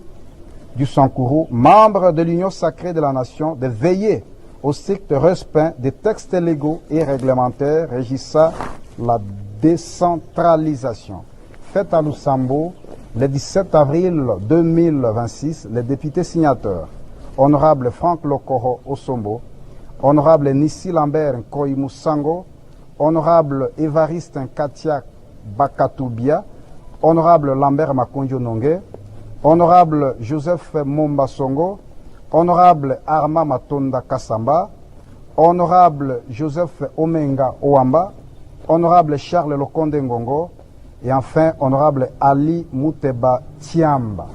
du Sankourou, membres de l'Union sacrée de la nation, de veiller au strict respect des textes légaux et réglementaires régissant la décentralisation. Faite à Lusambo le 17 avril 2026, les députés signataires, Honorable Franck Lokoro Osombo, Honorable Nissi Lambert Nkoimusango, Honorable Évariste Katia Bakatoubia, Honorable Lambert Makonjo Nongue, Honorable Joseph Momba Songo, Honorable Arma Matonda Kassamba, Honorable Joseph Omenga Oamba, Honorable Charles Lokonde Ngongo, et enfin Honorable Ali Mouteba Tiamba.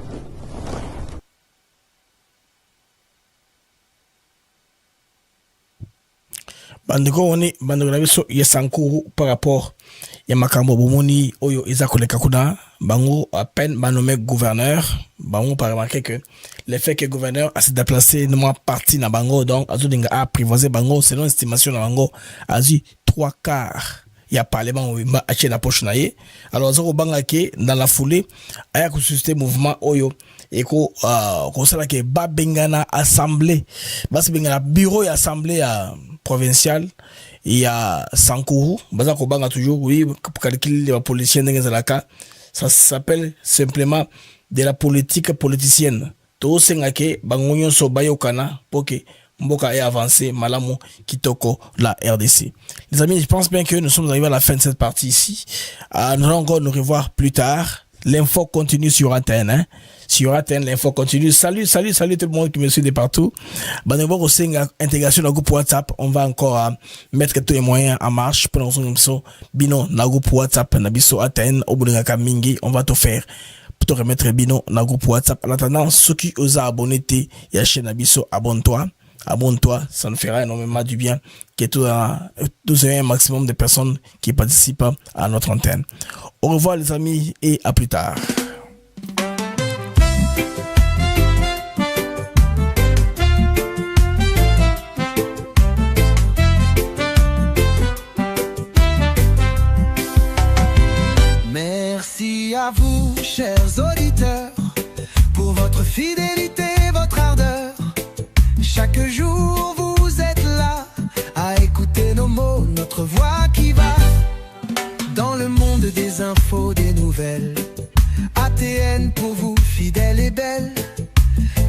Bandeko woni bandeko na biso ya Sankourou par rapport ya makambo bomoni oyo eza koleka kuna bango à peine nommé gouverneur bango par remarquer que le fait que gouverneur a se déplacé de moi parti na bango donc azulinga a apprivoisé bango selon estimation na bango azu 3/4 ya parlement ou acheter la poche naie alors zoko bangake dans la foulée aya ko susciter mouvement oyo eko kosala ke ba bengana assemblée basi bengana bureau ya assemblée ya provincial il y a Sankourou baza ko banga toujours oui pour calculer les policiers ndenge zalaka ça s'appelle simplement de la politique politicienne to sengake bangonyo so bayokana poke mboka est avancé malamu kitoko la RDC. Les amis, je pense bien que nous sommes arrivés à la fin de cette partie ici. Nous allons encore nous revoir plus tard. L'info continue sur Antenne, hein. Sur Antenne, l'info continue. Salut tout le monde qui me suit de partout. Banebo aussi intégration dans le groupe WhatsApp. On va encore mettre tous les moyens en marche pour nous bino na groupe WhatsApp na biso Antenne au bout de mingi. On va tout faire pour te remettre bino na groupe WhatsApp. En attendant, ceux qui osent abonner ya chaîne Nabiso, abonne-toi, ça nous fera énormément du bien que tout un maximum de personnes qui participent à notre antenne. Au revoir les amis et à plus tard. Merci à vous, chers auditeurs, pour votre fidélité, votre ardeur. Chaque jour vous êtes là à écouter nos mots, notre voix qui va dans le monde des infos, des nouvelles. ATN pour vous, fidèle et belle.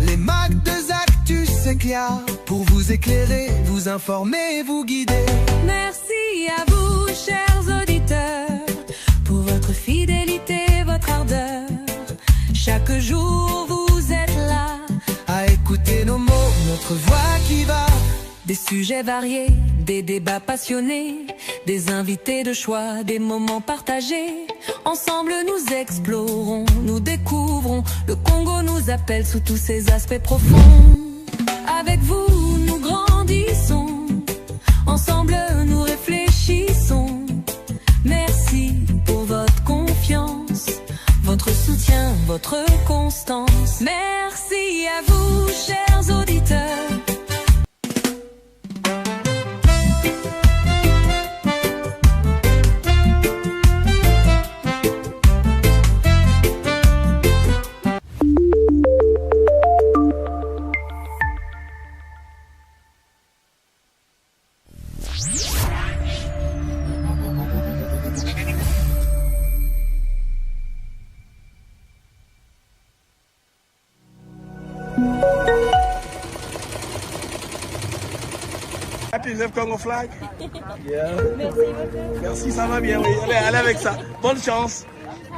Les Mac de Actus s'éclairent pour vous éclairer, vous informer et vous guider. Merci à vous, chers auditeurs, pour votre fidélité, votre ardeur. Chaque jour vous êtes là à écouter nos mots, notre voix qui va. Des sujets variés, des débats passionnés, des invités de choix, des moments partagés. Ensemble nous explorons, nous découvrons. Le Congo nous appelle sous tous ses aspects profonds. Avec vous nous grandissons, ensemble nous réfléchissons. Merci pour votre confiance, votre soutien, votre constance. Merci à vous, chers auditeurs. Tu lèves Congo flag? Yeah. Merci, ça va bien, oui. Allez avec ça. Bonne chance.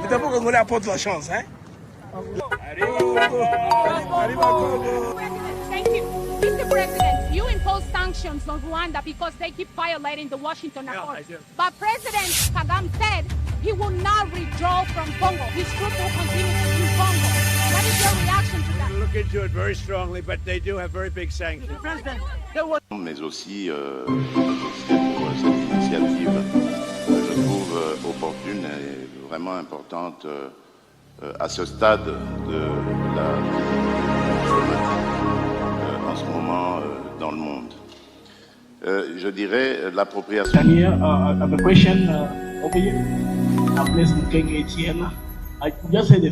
Mais d'abord, Congolais apporte la chance, hein? Thank you. Mr. President, you impose sanctions on Rwanda because they keep violating the Washington Accord. But President Kagame said he will not withdraw from Congo. His troops will continue in Congo. What is your reaction to that? We'll look into it very strongly, but they do have very big sanctions. Mais aussi cette initiative, je trouve opportune et vraiment importante à ce stade de la diplomatie en ce moment dans le monde. Je dirais l'appropriation. I have a question over here. I'm Blaise Mukenge Etienne. I just had a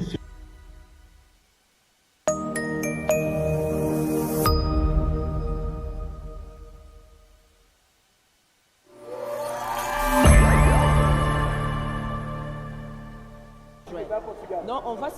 Non, on va